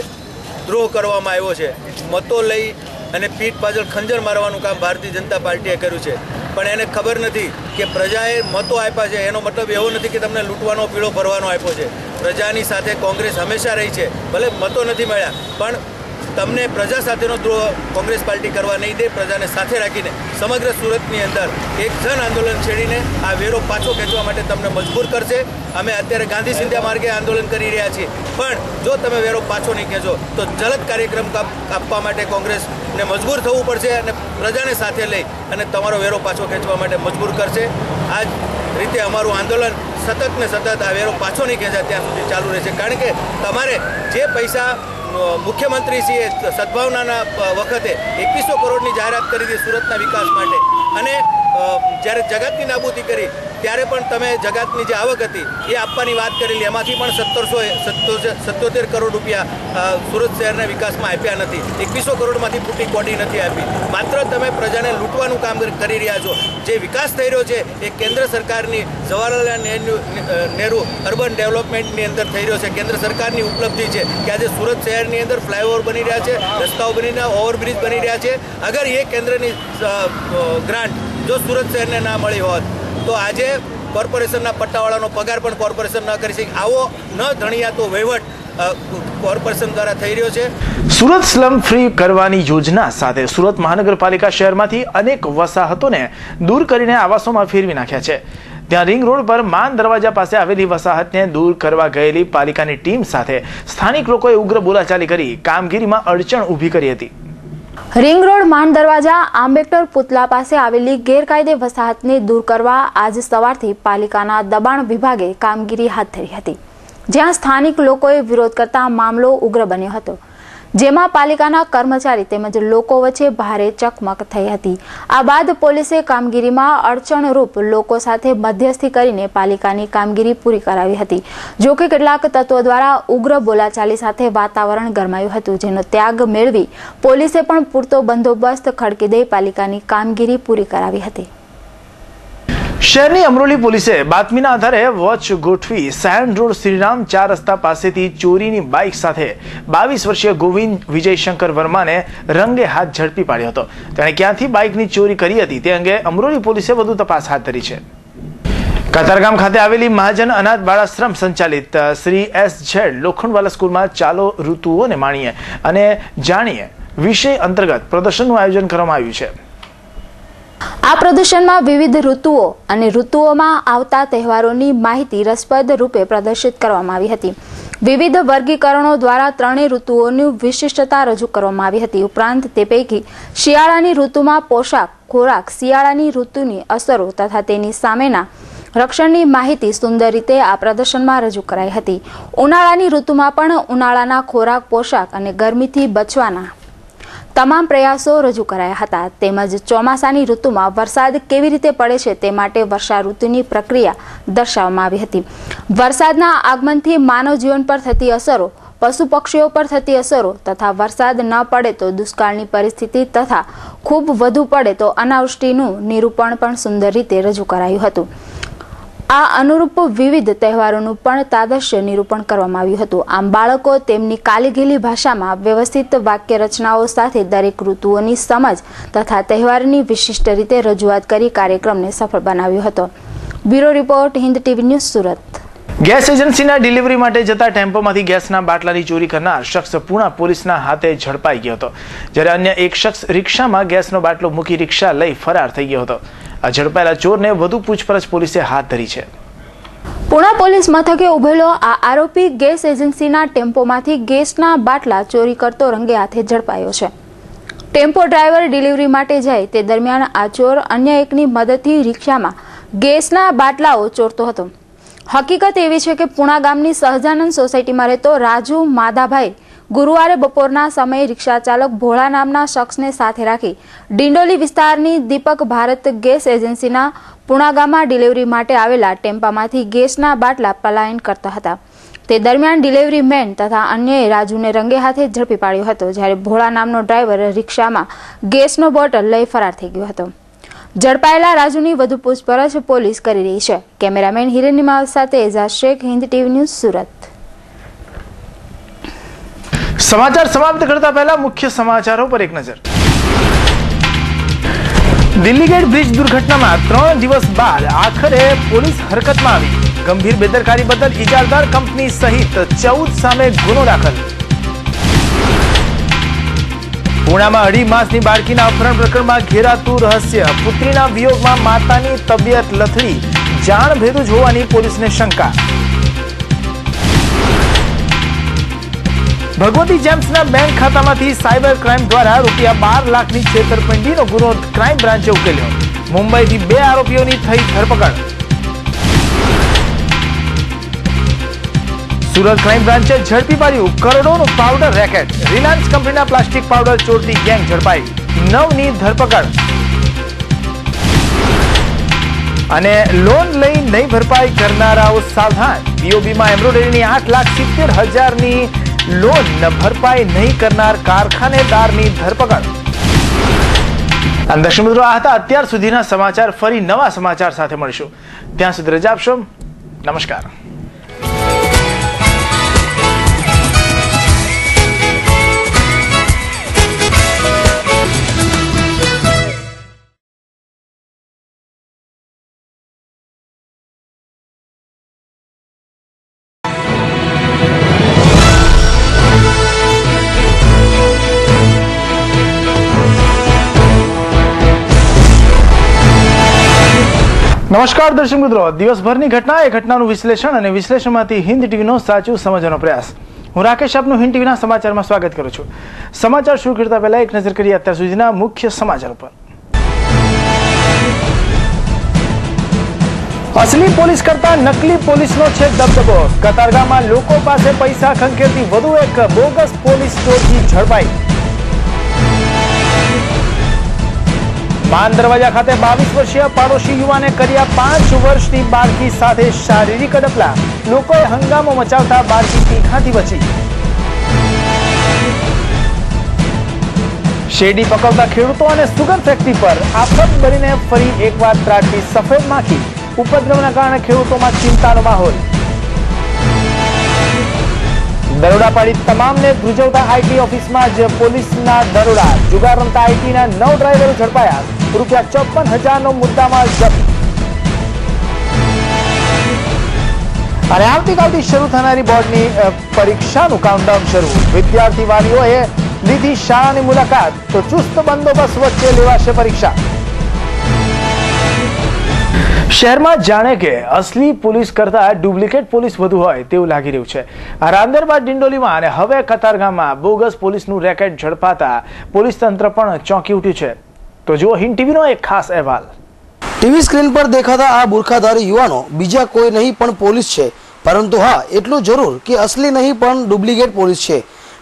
દ્રોહ કરવામાં આવ્યો છે, મતો લઈ અને પીઠ પાછળ ખંજર મારવાનું કામ ભારતીય જનતા પાર્ટીએ કર્યું છે, પણ એને ખબર નથી કે પ્રજાએ મતો આપ્યા છે એનો મતલબ એવો નથી કે તમને લૂંટવાનો પીળો ભરવાનો આપ્યો છે. પ્રજાની સાથે કોંગ્રેસ હંમેશા રહી છે. ભલે મતો નથી મળ્યા પણ તમને પ્રજા સાથેનો દ્રોહ કોંગ્રેસ પાર્ટી કરવા નહીં દે. પ્રજાને સાથે રાખીને સમગ્ર સુરતની અંદર એક જન આંદોલન છેડીને આ વેરો પાછો ખેંચવા માટે તમને મજબૂર કરશે. અમે અત્યારે ગાંધી સિંધિયા માર્ગે આંદોલન કરી રહ્યા છીએ, પણ જો તમે વેરો પાછો નહીં ખેંચો તો જલદ કાર્યક્રમ આપવા માટે કોંગ્રેસને મજબૂર થવું પડશે અને પ્રજાને સાથે લઈ અને તમારો વેરો પાછો ખેંચવા માટે મજબૂર કરશે. આ જ રીતે અમારું આંદોલન સતત ને સતત આ વેરો પાછો નહીં ખેંચાય ત્યાં સુધી ચાલુ રહેશે. કારણ કે તમારે જે પૈસા મુખ્યમંત્રીશ્રીએ સદભાવનાના વખતે 2100 કરોડની જાહેરાત કરી હતી સુરતના વિકાસ માટે, અને જ્યારે જગતની નાબૂદી કરી ત્યારે પણ તમે જગતની જે આવક હતી એ આપવાની વાત કરેલી, એમાંથી પણ 1777 કરોડ રૂપિયા સુરત શહેરના વિકાસમાં આપ્યા નથી. 2100 કરોડમાંથી ફૂટી કોડી નથી આપી. માત્ર તમે પ્રજાને લૂંટવાનું કામ કરી રહ્યા છો. જે વિકાસ થઈ રહ્યો છે એ કેન્દ્ર સરકારની જવાહરલાલ નહેરુ અર્બન ડેવલપમેન્ટની અંદર થઈ રહ્યો છે. કેન્દ્ર સરકારની ઉપલબ્ધિ છે કે આજે સુરત શહેરની અંદર ફ્લાયઓવર બની રહ્યા છે, રસ્તાઓ બની રહ્યા, ઓવરબ્રિજ બની રહ્યા છે. અગર એ કેન્દ્રની ગ્રાન્ટ જો સુરત શહેરને ના મળી હોત તો આજે કોર્પોરેશનના પટ્ટાવાળાનો પગાર પણ કોર્પોરેશન ન કરી શકે. આવો ન ધણિયાતો વહીવટ કોર્પોરેશન દ્વારા થઈ રહ્યો છે. સુરત સ્લમ ફ્રી કરવાની યોજના સાથે સુરત મહાનગરપાલિકા શહેરમાંથી અનેક વસાહતોને દૂર કરીને આવાસોમાં ફેરવી નાખ્યા છે. ત્યાં રિંગ રોડ પર માન દરવાજા પાસે આવેલી વસાહતને દૂર કરવા ગયેલી પાલિકાની ટીમ સાથે સ્થાનિક લોકોએ ઉગ્ર બોલાચાલી કરી કામગીરીમાં અડચણ ઊભી કરી હતી. રિંગ રોડ માન દરવાજા આંબેડકર પુતલા પાસે આવેલી ગેરકાયદે વસાહતને દૂર કરવા આજ સવારથી પાલિકાના દબાણ વિભાગે કામગીરી હાથ ધરી હતી, જ્યાં સ્થાનિક લોકોએ વિરોધ કરતા મામલો ઉગ્ર બન્યો હતો, જેમાં પાલિકાના કર્મચારી તેમજ લોકો વચ્ચે ભારે ચકમક થઈ હતી. આ બાદ પોલીસે કામગીરીમાં અડચણરૂપ લોકો સાથે મધ્યસ્થી કરીને પાલિકાની કામગીરી પૂરી કરાવી હતી. જો કે કેટલાક તત્વો દ્વારા ઉગ્ર બોલાચાલી સાથે વાતાવરણ ગરમાયું હતું, જેનો ત્યાગ મેળવી પોલીસે પણ પૂરતો બંદોબસ્ત ખડકી દઈ પાલિકાની કામગીરી પૂરી કરાવી હતી. શહેરની અમરોલી પોલીસે બાતમીના આધારે વોચ ગોઠવી સાયન રોડ શ્રીરામ 4 રસ્તા પાસેથી ચોરીની બાઇક સાથે 22 વર્ષીય ગોવિંદ વિજયશંકર વર્માને રંગે હાથ ઝડપી પાડ્યો હતો. તેણે ક્યાંથી બાઇકની ચોરી કરી હતી તે અંગે અમરોલી પોલીસે વધુ તપાસ હાથ ધરી છે. કતારગામ ખાતે આવેલી મહાજન અનાથ બાળાશ્રમ સંચાલિત શ્રી SZ લોખંડવાલા સ્કૂલમાં ચાલો ઋતુઓને માણીએ અને જાણીએ વિષય અંતર્ગત પ્રદર્શનનું આયોજન કરવામાં આવ્યું છે. આ પ્રદર્શનમાં વિવિધ ઋતુઓ અને ઋતુઓમાં આવતા તહેવારોની માહિતી રસપ્રદ રૂપે પ્રદર્શિત કરવામાં આવી હતી. વિવિધ વર્ગીકરણો દ્વારા ત્રણેય ઋતુઓની વિશિષ્ટતા રજૂ કરવામાં આવી હતી. ઉપરાંત તે પૈકી શિયાળાની ઋતુમાં પોશાક, ખોરાક, શિયાળાની ઋતુની અસરો તથા તેની સામેના રક્ષણની માહિતી સુંદર રીતે આ પ્રદર્શનમાં રજૂ કરાઈ હતી. ઉનાળાની ઋતુમાં પણ ઉનાળાના ખોરાક, પોશાક અને ગરમીથી બચવાના તમામ પ્રયાસો રજૂ કરાયા હતા. તેમજ ચોમાસાની ઋતુમાં વરસાદ કેવી રીતે પડે છે તે માટે વર્ષા ઋતુની પ્રક્રિયા દર્શાવવામાં આવી હતી. વરસાદના આગમનથી માનવ જીવન પર થતી અસરો, પશુ પક્ષીઓ પર થતી અસરો તથા વરસાદ ન પડે તો દુષ્કાળની પરિસ્થિતિ તથા ખૂબ વધુ પડે તો અનાવૃષ્ટિનું નિરૂપણ પણ સુંદર રીતે રજૂ કરાયું હતું. આ અનુરૂપ વિવિધ તહેવારોનું પણ તાદશ્ય નિરૂપણ કરવામાં આવ્યું હતું. આમ બાળકો તેમની કાલીઘેલી ભાષામાં વ્યવસ્થિત વાક્ય રચનાઓ સાથે દરેક ઋતુઓની સમજ તથા તહેવારની વિશિષ્ટ રીતે રજૂઆત કરી કાર્યક્રમને સફળ બનાવ્યો હતો. Bureau report, Hind TV news, Surat. Gas એજન્સીના ડિલિવરી માટે જતા ટેમ્પોમાંથી ગેસના બાટલાની ચોરી કરનાર શખ્સ પૂણા પોલીસના હાથે ઝડપાઈ ગયો હતો, જ્યારે અન્ય એક શખ્સ રિક્ષામાં ગેસનો બાટલો મૂકી રિક્ષા લઈ ફરાર થઈ ગયો હતો. આ ઝડપાયેલા ચોરને વધુ પૂછપરછ પોલીસે હાથ ધરી છે. પૂણા પોલીસ મથકે ઉભેલો આ આરોપી ગેસ એજન્સીના ટેમ્પોમાંથી ગેસના બાટલા ચોરી કરતો રંગે હાથે ઝડપાયો છે. ટેમ્પો ડ્રાઈવર ડિલિવરી માટે જાય તે દરમિયાન આ ચોર અન્ય એકની મદદથી રિક્ષામાં ગેસના બાટલાઓ ચોરતો હતો. હકીકત એવી છે કે પૂણા ગામની સહજાનંદ સોસાયટીમાં રહેતો રાજુ માધાભાઈ ગુરુવારે બપોરના સમયે રિક્ષા ચાલક ભોળા નામના શખ્સને સાથે રાખી ડિંડોલી વિસ્તારની દીપક ભારત ગેસ એજન્સીના પૂણા ગામમાં ડિલિવરી માટે આવેલા ટેમ્પામાંથી ગેસના બાટલા પલાયન કરતા હતા. તે દરમિયાન ડિલિવરી મેન તથા અન્યએ રાજુને રંગે હાથે ઝડપી પાડ્યો હતો, જ્યારે ભોળા નામનો ડ્રાઈવર રિક્ષામાં ગેસનો બોટલ લઈ ફરાર થઈ ગયો હતો. ઝડપાયેલા રાજુની વધુ પૂછપરછ પોલીસ કરી રહી છે. કેમેરામેન હિરેનીમાલ સાથે એઝાઝ શેખ, હિન્દ ટીવી ન્યૂઝ, સુરત. સમાચાર સમાપ્ત કરતા પહેલા મુખ્ય સમાચારો પર એક નજર. દિલ્હી ગેટ બ્રિજ દુર્ઘટનામાં 3 દિવસ બાદ આખરે પોલીસ હરકતમાં આવી. ગંભીર બેદરકારી બદલ ઇજારદાર કંપની સહિત 14 સામે ગુનો દાખલ. પૂણામાં 2.5 માસની બાળકીના અપહરણ પ્રકરણમાં ઘેરાતું રહસ્ય. પુત્રીના વિયોગમાં માતાની તબિયત લથડી. જાણ ભેદું જ હોવાની પોલીસને શંકા. ભગવતી જેમ્સના બેંક ખાતામાંથી સાયબર ક્રાઇમ દ્વારા ₹12 લાખની છેતરપિંડીનો ગુનો ક્રાઇમ બ્રાન્ચે ઉકેલ્યો. મુંબઈથી 2 આરોપીઓની થઈ ધરપકડ. સુરત ક્રાઇમ બ્રાન્ચે ઝડપી પાડ્યું કરોડોનું પાવડર રેકેટ. રિલાયન્સ કંપનીના પ્લાસ્ટિક પાવડર ચોરતી ગેંગ ઝડપાઈ. 9ની ધરપકડ. અને લોન લઈ નહીં ભરપાઈ કરનારાઓ સાવધાન. બીઓબીમાં એમ્બ્રોઇડરીની 8,70,000ની લોન ભરપાઈ નહીં કરનાર કારખાનેદારની ધરપકડ. દર્શક મિત્રો, આ હતા અત્યાર સુધીના સમાચાર. ફરી નવા સમાચાર સાથે મળીશું. ત્યાં સુધી રજા આપશો. નમસ્કાર. નમસ્કાર દર્શક મિત્રો, દિવસભરની ઘટના એ ઘટનાનું વિશ્લેષણ અને વિશ્લેષણમાંથી હિન્દ ટીવીનો સાચું સમજવાનો પ્રયાસ. હું રાકેશ આપનું હિન્દ ટીવીના સમાચારમાં સ્વાગત કરું છું. સમાચાર શરૂ કરતા પહેલા એક નજર કરીએ અત્યાર સુધીના મુખ્ય સમાચાર પર. અસલી પોલીસ કરતા નકલી પોલીસનો છે દબદબો. કતારગામમાં લોકો પાસે પૈસા ખંખેરતી વધુ એક બોગસ પોલીસ ચોરથી ઝડપાઈ. માન દરવાજા ખાતે 22 વર્ષીય પાડોશી યુવાને કર્યા 5 વર્ષની બાળકી સાથે શારીરિક અડપલા. લોકોએ હંગામો મચાવતા બાળકી તીખાથી બચી. શેરડી પકવતા ખેડૂતો અને સુગર ફેક્ટરી પર આફત બનીને ફરી એકવાર ત્રાટકી સફેદ માખી. ઉપદ્રવના કારણે ખેડૂતોમાં ચિંતાનો માહોલ. દરોડા પાડી તમામને ધ્રુજવતા આઈટી ઓફિસમાં જ પોલીસના દરોડા. જુગાર રમતા આઈટીના 9 ડ્રાઈવરો ઝડપાયા. ₹54,000નો મુદ્દામાલ જપ્ત. અને આવતીકાલથી શરૂ થનારી બોર્ડની પરીક્ષાનું કાઉન્ટડાઉન શરૂ. વિદ્યાર્થી વાલીઓએ લીધી શાળાની મુલાકાત, તો ચુસ્ત બંદોબસ્ત વચ્ચે લેવાશે પરીક્ષા. શહેરમાં જાણે કે અસલી પોલીસ કરતા ડુપ્લિકેટ પોલીસ વધુ હોય તેવું લાગી રહ્યું છે. આ રાંદેર બાદ ડિંડોલીમાં અને હવે કતારગામમાં બોગસ પોલીસનું રેકેટ ઝડપાતા પોલીસ તંત્ર પણ ચોંકી ઉઠ્યું છે. તો જુઓ હિન્દ ટીવીનો એક ખાસ અહેવાલ. ટીવી સ્ક્રીન પર દેખાતા આ બુરખાધારી યુવાનો બીજા કોઈ નહીં પણ પોલીસ છે. પરંતુ હા, એટલું જરૂર કે અસલી નહીં પણ ડુપ્લિકેટ પોલીસ છે.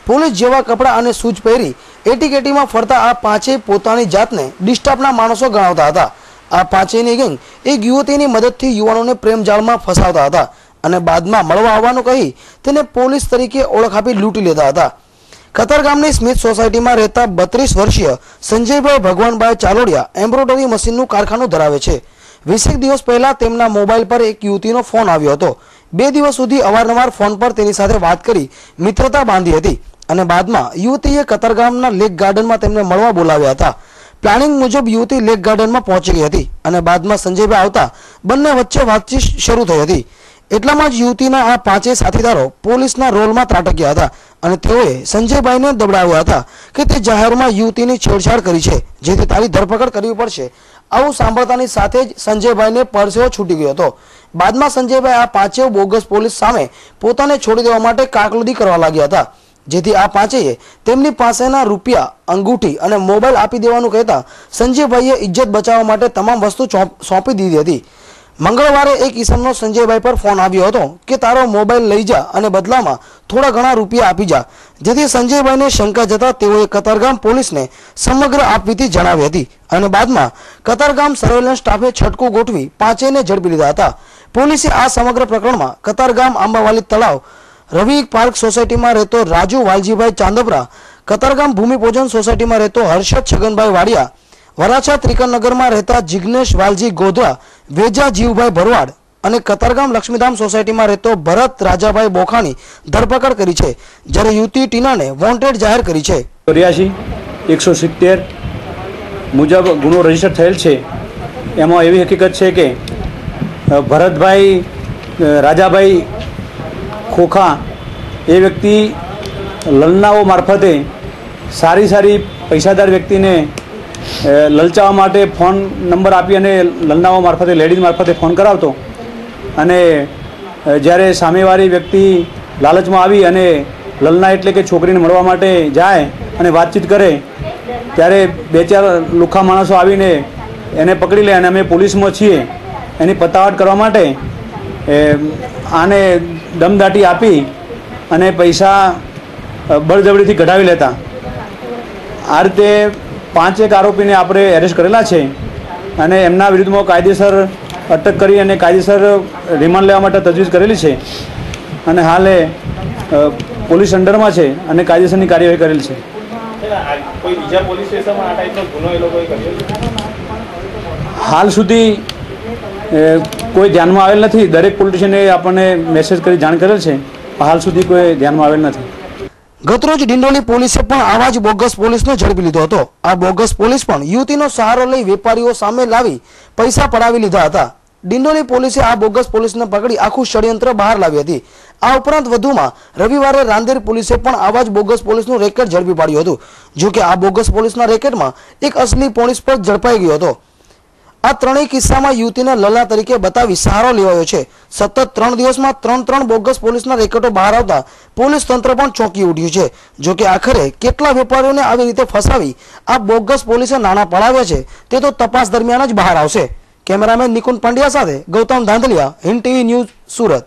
પોલીસ જેવા કપડાં અને સૂઝ પહેરી એટીકેટીમાં ફરતા આ પાંચેય પોતાની જાતને ડિસ્ટાફના માણસો ગણાવતા હતા. આ પાંચેયની ગેંગ એક યુવતીની મદદથી યુવાનોને પ્રેમજાળમાં ફસાવતા હતા અને બાદમાં મળવા આવવાનું કહી તેને પોલીસ તરીકે ઓળખ આપી લૂંટી લેતા હતા. કતારગામની સ્મિથ સોસાયટીમાં રહેતા 32 વર્ષીય સંજયભાઈ ભગવાનભાઈ ચાલોડિયા એમ્બ્રોઇડરી મશીનનું કારખાનું ધરાવે છે. 20 દિવસ પહેલા તેમના મોબાઈલ પર એક યુવતીનો ફોન આવ્યો હતો. 2 દિવસ સુધી અવારનવાર ફોન પર તેની સાથે વાત કરી મિત્રતા બાંધી હતી અને બાદમાં યુવતીએ કતારગામના લેક ગાર્ડનમાં તેમને મળવા બોલાવ્યા હતા. પ્લાનિંગ મુજબ યુવતી લેક ગાર્ડનમાં પહોંચી ગઈ હતી અને બાદમાં સંજયભાઈ આવતા બંને વચ્ચે વાતચીત શરૂ થઈ હતી. એટલામાં જ યુવતીના આ 5 સાથીદારો પોલીસના રોલમાં ત્રાટક્યા હતા અને તેઓએ સંજયભાઈને દબડાવ્યા હતા કે તે જાહેરમાં યુવતીની છેડછાડ કરી છે, જેથી તારી ધરપકડ કરવી પડશે. આવું સાંભળતાની સાથે જ સંજયભાઈને પરસેવો છૂટી ગયો હતો. બાદમાં સંજયભાઈ આ 5 બોગસ પોલીસ સામે પોતાને છોડી દેવા માટે કાકલુદી કરવા લાગ્યા હતા, જેથી આ 5એ તેમની પાસેના રૂપિયા, અંગૂઠી અને મોબાઈલ આપી દેવાનું કહેતા સંજયભાઈએ ઇજ્જત બચાવવા માટે તમામ વસ્તુ સોંપી દીધી હતી. મંગળવારે એક ઈસમનો સંજયભાઈ પર ફોન આવ્યો હતો કે તારો મોબાઈલ લઈ જા અને બદલામાં થોડા ઘણા રૂપિયા આપી જા, જેથી સંજયભાઈને શંકા જતા તેઓએ કતારગામ પોલીસને સમગ્ર આપવીતી જણાવી હતી અને બાદમાં કતારગામ સર્વેલન્સ સ્ટાફે છટકું ગોઠવી 5ને ઝડપી લીધા હતા. પોલીસે આ સમગ્ર પ્રકરણમાં કતારગામ આંબાવાલી તળાવ રવિ પાર્ક સોસાયટીમાં રહેતો રાજુ વાલજીભાઈ ચાંદપરા, કતારગામ ભૂમિપૂજન સોસાયટીમાં રહેતો હર્ષદ છગનભાઈ વાડિયા, વરાછા ત્રિકમનગરમાં રહેતા જિગ્નેશ વાલજી ગોધરા, વેજા જીવભાઈ ભરવાડ અને કતારગામ લક્ષ્મીધામ સોસાયટીમાં રહેતો ભરત રાજાભાઈ બોખાની ધરપકડ કરી છે, જ્યારે યુવતી ટીનાને વોન્ટેડ જાહેર કરી છે. 83-170 મુજબ ગુનો રજીસ્ટર થયેલ છે. એમાં એવી હકીકત છે કે ભરતભાઈ રાજાભાઈ ખોખા એ વ્યક્તિ લલનાઓ મારફતે સારી પૈસાદાર વ્યક્તિને લલચાવવા માટે ફોન નંબર આપી અને લલનાઓ મારફતે લેડીઝ મારફતે ફોન કરાવતો અને જ્યારે સામેવાળી વ્યક્તિ લાલચમાં આવી અને લલના એટલે કે છોકરીને મળવા માટે જાય અને વાતચીત કરે ત્યારે 2-4 લુખ્ખા માણસો આવીને એને પકડી લે અને અમે પોલીસમાં છીએ એની પતાવટ કરવા માટે આને દમદાટી આપી અને પૈસા બળજબરીથી કઢાવી લેતા. આ રીતે 5 આરોપીને આપણે એરેસ્ટ કરેલા છે અને એમના વિરુદ્ધમાં કાયદેસર અટક કરી અને કાયદેસર રિમાન્ડ લેવા માટે તજવીજ કરેલી છે અને હાલ પોલીસ અંડરમાં છે અને કાયદેસરની કાર્યવાહી કરેલ છે. કોઈ બીજા પોલીસ સ્ટેશનમાં આ ટાઈપનો ગુનો એ લોકોએ કર્યો? હાલ સુધી કોઈ ધ્યાનમાં આવેલ નથી. દરેક પોલિટિશિયને આપણને મેસેજ કરી જાણ કરેલ છે, હાલ સુધી કોઈ ધ્યાનમાં આવેલ નથી. ગતરોજ ડિંડોલી પોલીસે પણ આવા જ બોગસ પોલીસને ઝડપી લીધો હતો. આ બોગસ પોલીસ પણ યુવતીનો સહારો લઈ વેપારીઓ સામે લાવી પૈસા પડાવી લીધા હતા. ડિંડોલી પોલીસે આ બોગસ પોલીસને પકડી આખું ષડયંત્ર બહાર લાવી હતી. આ ઉપરાંત વધુમાં રવિવારે રાંદેર પોલીસે પણ આવા જ બોગસ પોલીસનું રેકેટ ઝડપી પાડ્યું હતું. જોકે આ બોગસ પોલીસના રેકેટમાં એક અસલી પોલીસ પર ઝડપાઈ ગયો હતો. આ ત્રણેય કિસ્સામાં યુવતીને લલા તરીકે બતાવી સહારો લેવાયો છે. સતત 3 દિવસમાં 3 બોગસ પોલીસના રેકેટો બહાર આવતા પોલીસ તંત્ર પણ ચોંકી ઉઠ્યું છે. જોકે આખરે કેટલા વેપારીઓને આવી રીતે ફસાવી આ બોગસ પોલીસે નાણાં પડાવ્યા છે તે તો તપાસ દરમિયાન જ બહાર આવશે. કેમેરામેન નિકુંજ પંડ્યા સાથે ગૌતમ ધાંધલિયા, હિન્દ ટીવી ન્યૂઝ, સુરત.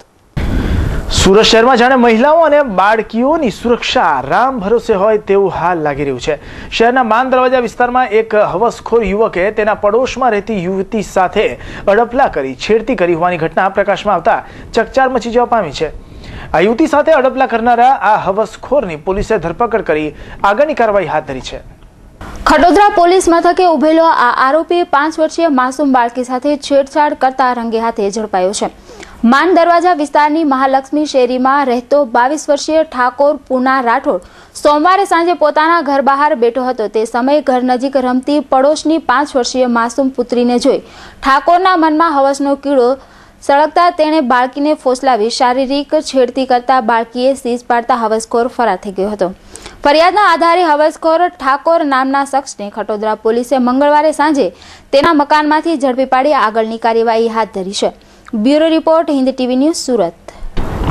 સુરત શહેરમાં જાણે મહિલાઓ અને બાળકીઓની સુરક્ષા રામ ભરોસે હોય તેવું હાલ લાગી રહ્યું છે. શહેરના માન દરવાજા વિસ્તારમાં એક હવસખોર યુવકે તેના પડોશમાં રહેતી યુવતી સાથે અડપલા કરી છેડતી કરી હોવાની ઘટના પ્રકાશમાં આવતા ચકચાર મચી જવા પામી છે. આ યુવતી સાથે અડપલા કરનારા આ હવસખોરની પોલીસે ધરપકડ કરી આગળની કાર્યવાહી હાથ ધરી છે. ખટોદરા પોલીસ મથકે ઉભેલો આ આરોપી 5 વર્ષીય માસૂમ બાળકી સાથે છેડછાડ કરતા રંગે હાથે ઝડપાયો છે. માન દરવાજા વિસ્તારની મહાલક્ષ્મી શેરીમાં રહેતો 22 વર્ષીય ઠાકોર પૂના રાઠોડ સોમવારે સાંજે પોતાના ઘર બહાર બેઠો હતો. તે સમયે ઘર નજીક રમતી પડોશની 5 વર્ષીય માસૂમ પુત્રીને જોઈ ઠાકોરના મનમાં હવસનો કીડો સળગતા તેણે બાળકીને ફોસલાવી શારીરિક છેડતી કરતા બાળકીએ સીઝ પાડતા હવસખોર ફરાર થઈ ગયો હતો. ફરિયાદના આધારે હવસખોર ઠાકોર નામના શખ્સને ખટોદરા પોલીસે મંગળવારે સાંજે તેના મકાનમાંથી ઝડપી પાડી આગળની કાર્યવાહી હાથ ધરી છે. Bureau report, Hind TV news, Surat.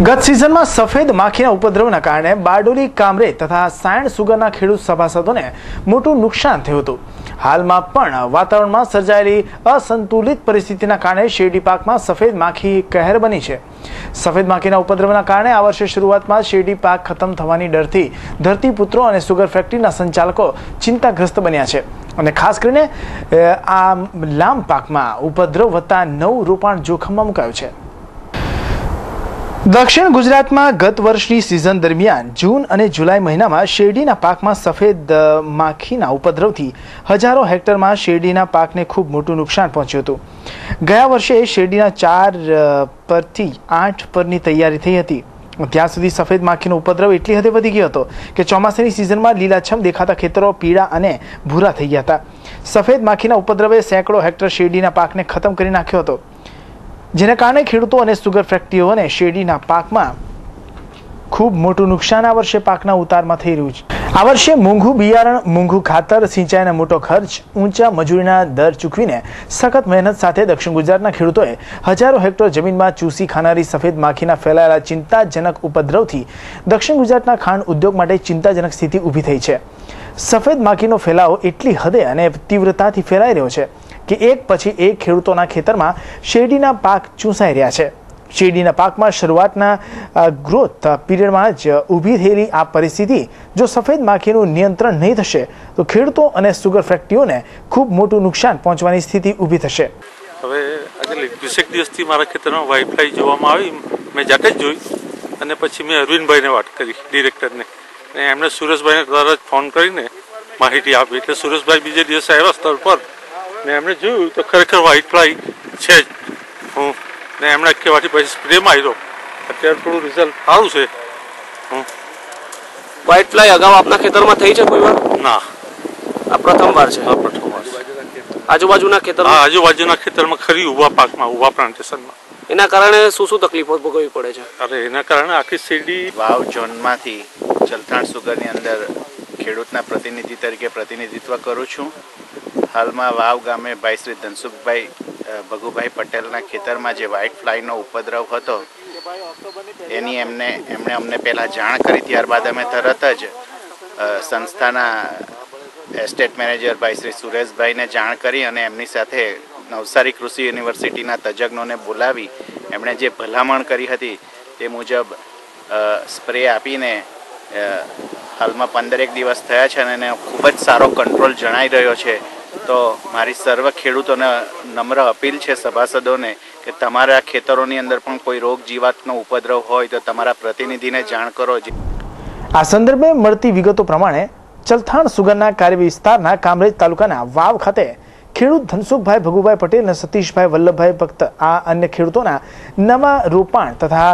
ગત સિઝનમાં સફેદ માખીના ઉપદ્રવના કારણે બારડોલી, કામરેજ તથા સાયણ સુગરના ખેડૂત સભાસદોને મોટું નુકસાન થયું હતું. હાલમાં પણ વાતાવરણમાં સર્જાયેલી અસંતુલિત પરિસ્થિતિના કારણે શેરડી પાકમાં સફેદ માખી કહેર બની છે. સફેદ માખીના ઉપદ્રવના કારણે આ વર્ષે શરૂઆતમાં શેરડી પાક ખતમ થવાની ડરથી ધરતીપુત્રો અને સુગર ફેક્ટરીના સંચાલકો ચિંતાગ્રસ્ત બન્યા છે અને ખાસ કરીને આ લાંબ પાકમાં ઉપદ્રવ વધતા નવું રોપાણ જોખમમાં મુકાયું છે. દક્ષિણ ગુજરાતમાં ગત વર્ષની સિઝન દરમિયાન જૂન અને જુલાઈ મહિનામાં શેરડીના પાકમાં સફેદ માખીના ઉપદ્રવથી હજારો હેક્ટરમાં શેરડીના પાકને ખૂબ મોટું નુકસાન પહોંચ્યું હતું. ગયા વર્ષે શેરડીના 4 પરથી 8 પરની તૈયારી થઈ હતી. ત્યાં સુધી સફેદ માખીનો ઉપદ્રવ એટલી હદે વધી ગયો હતો કે ચોમાસાની સિઝનમાં લીલાછમ દેખાતા ખેતરો પીળા અને ભૂરા થઈ ગયા હતા. સફેદ માખીના ઉપદ્રવે સેંકડો હેક્ટર શેરડીના પાકને ખતમ કરી નાખ્યો હતો, જેને કારણે ખેડૂતો અને સુગર ફેક્ટરીઓને શેરડીના પાકમાં ખૂબ મોટું નુકસાન આ વર્ષે પાકના ઉતારમાં થઈ રહ્યું છે. આ વર્ષે મોંઘું બિયારણ, મોંઘું ખાતર, સિંચાઈનો મોટો ખર્ચ, ઊંચા મજૂરીના દર ચૂકવીને સખત મહેનત સાથે દક્ષિણ ગુજરાતના ખેડૂતોએ હજારો હેક્ટર જમીનમાં ચૂસી ખાનારી સફેદ માખીના ફેલાયેલા ચિંતાજનક ઉપદ્રવથી દક્ષિણ ગુજરાતના ખાંડ ઉદ્યોગ માટે ચિંતાજનક સ્થિતિ ઊભી થઈ છે. સફેદ માખીનો ફેલાવો એટલી હદે અને તીવ્રતાથી ફેલાઈ રહ્યો છે કે એક પછી એક ખેડૂતોના ખેતરમાં શેરડીના પાક ચૂસાઈ રહ્યા છે. શેરડીના પાકમાં શરૂઆતના ગ્રોથ પીરિયડમાં જ ઊભી થયેલી આ પરિસ્થિતિ જો સફેદ માખીનું નિયંત્રણ નહીં થશે તો ખેડૂતો અને સુગર ફેક્ટરીઓને ખૂબ મોટું નુકસાન પહોંચવાની સ્થિતિ ઊભી થશે. હવે આજે 20 દિવસથી મારા ખેતરમાં વાઇફાઈ જોવામાં આવી, મેં જાતે જ જોઈ અને પછી મેં અરવિંદભાઈને વાત કરી, ડિરેક્ટરને, અને એમણે સુરેશભાઈને તરત ફોન કરીને માહિતી આપી. એટલે સુરેશભાઈ બીજે દિવસે આવ્યા સ્થળ પર ને એમણે જોયું તો ખરેખર વ્હાઇટ ફ્લાય છે જ. ને એમણે કહેવાથી પછી સ્પ્રેમાં આવ્યો. અત્યારે થોડું રિઝલ્ટ સારું છે. વ્હાઇટ ફ્લાય અગાઉ આપના ખેતરમાં થઈ છે કોઈ વાર? ના, આ પ્રથમવાર છે. આ પ્રથમવાર. આજુબાજુના ખેતરમાં? હા, આજુબાજુના ખેતરમાં ખરી ઊભા પાકમાં, ઊભા પ્લાન્ટેશનમાં. એના કારણે શું શું તકલીફો ભોગવવી પડે છે? અરે એના કારણે આખી શેરડી વાવ ઝોનમાંથી ચલથાણ સુગરની અંદર ખેડૂતના પ્રતિનિધિ તરીકે પ્રતિનિધિત્વ કરું છું. હાલમાં વાવ ગામે ભાઈ શ્રી ધનસુખભાઈ ભગુભાઈ પટેલના ખેતરમાં જે વ્હાઇટ ફ્લાયનો ઉપદ્રવ હતો એની એમણે અમને પહેલાં જાણ કરી. ત્યારબાદ અમે તરત જ સંસ્થાના એસ્ટેટ મેનેજર ભાઈ શ્રી સુરેશભાઈને જાણ કરી અને એમની સાથે નવસારી કૃષિ યુનિવર્સિટીના તજજ્ઞોને બોલાવી એમણે જે ભલામણ કરી હતી તે મુજબ સ્પ્રે આપીને હાલમાં 15 દિવસ થયા છે અને એને ખૂબ જ સારો કંટ્રોલ જણાઈ રહ્યો છે. તો મારી સર્વ ખેડૂતોને નમ્ર અપીલ છે, સભાસદોને, કે તમારા ખેતરોની અંદર પણ કોઈ રોગ જીવાતનો ઉપદ્રવ હોય તો તમારા પ્રતિનિધિને જાણ કરો. આ સંદર્ભે મળતી વિગતો પ્રમાણે ચલથાણ સુગરના કાર્ય વિસ્તારના કામરેજ તાલુકાના વાવ ખાતે ખેડૂત ધનસુખભાઈ ભગુભાઈ પટેલ અને સતીશભાઈ વલ્લભભાઈ ભક્ત આ અન્ય ખેડૂતોના નવા રોપાણ તથા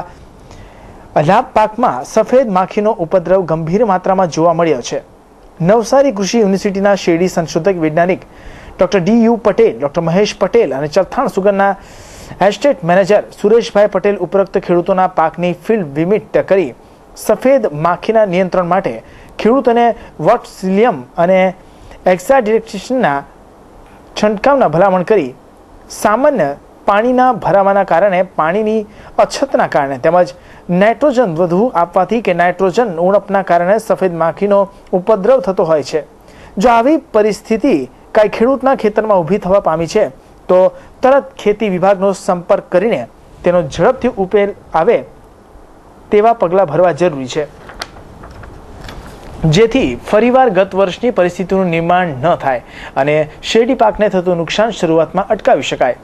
અલાભ પાકમાં સફેદ માખીનો ઉપદ્રવ ગંભીર માત્રામાં જોવા મળ્યો છે. નવસારી કૃષિ યુનિવર્સિટીના શેરડી સંશોધક વૈજ્ઞાનિક ડોક્ટર ડી.યુ. પટેલ, ડોક્ટર મહેશ પટેલ અને ચલથાણ સુગરના એસ્ટેટ મેનેજર સુરેશભાઈ પટેલ ઉપરોક્ત ખેડૂતોના પાકની ફિલ્ડ વિઝિટ કરી સફેદ માખીના નિયંત્રણ માટે ખેડૂતોને વર્ટિસિલિયમ અને એક્સાડિરેક્શનના છંટકાવના ભલામણ કરી સામાન્ય પાણીના ભરાવાના કારણે, પાણીની અછતના કારણે તેમજ નાઇટ્રોજન વધુ આપવાથી કે નાઇટ્રોજન ઉણપના કારણે સફેદ માખીનો ઉપદ્રવ થતો હોય છે. જો આવી પરિસ્થિતિ કાંઈ ખેડૂતના ખેતરમાં ઊભી થવા પામી છે તો તરત ખેતી વિભાગનો સંપર્ક કરીને તેનો ઝડપથી ઉકેલ આવે તેવા પગલાં ભરવા જરૂરી છે, જેથી ફરીવાર ગત વર્ષની પરિસ્થિતિનું નિર્માણ ન થાય અને શેરડી પાકને થતું નુકસાન શરૂઆતમાં અટકાવી શકાય.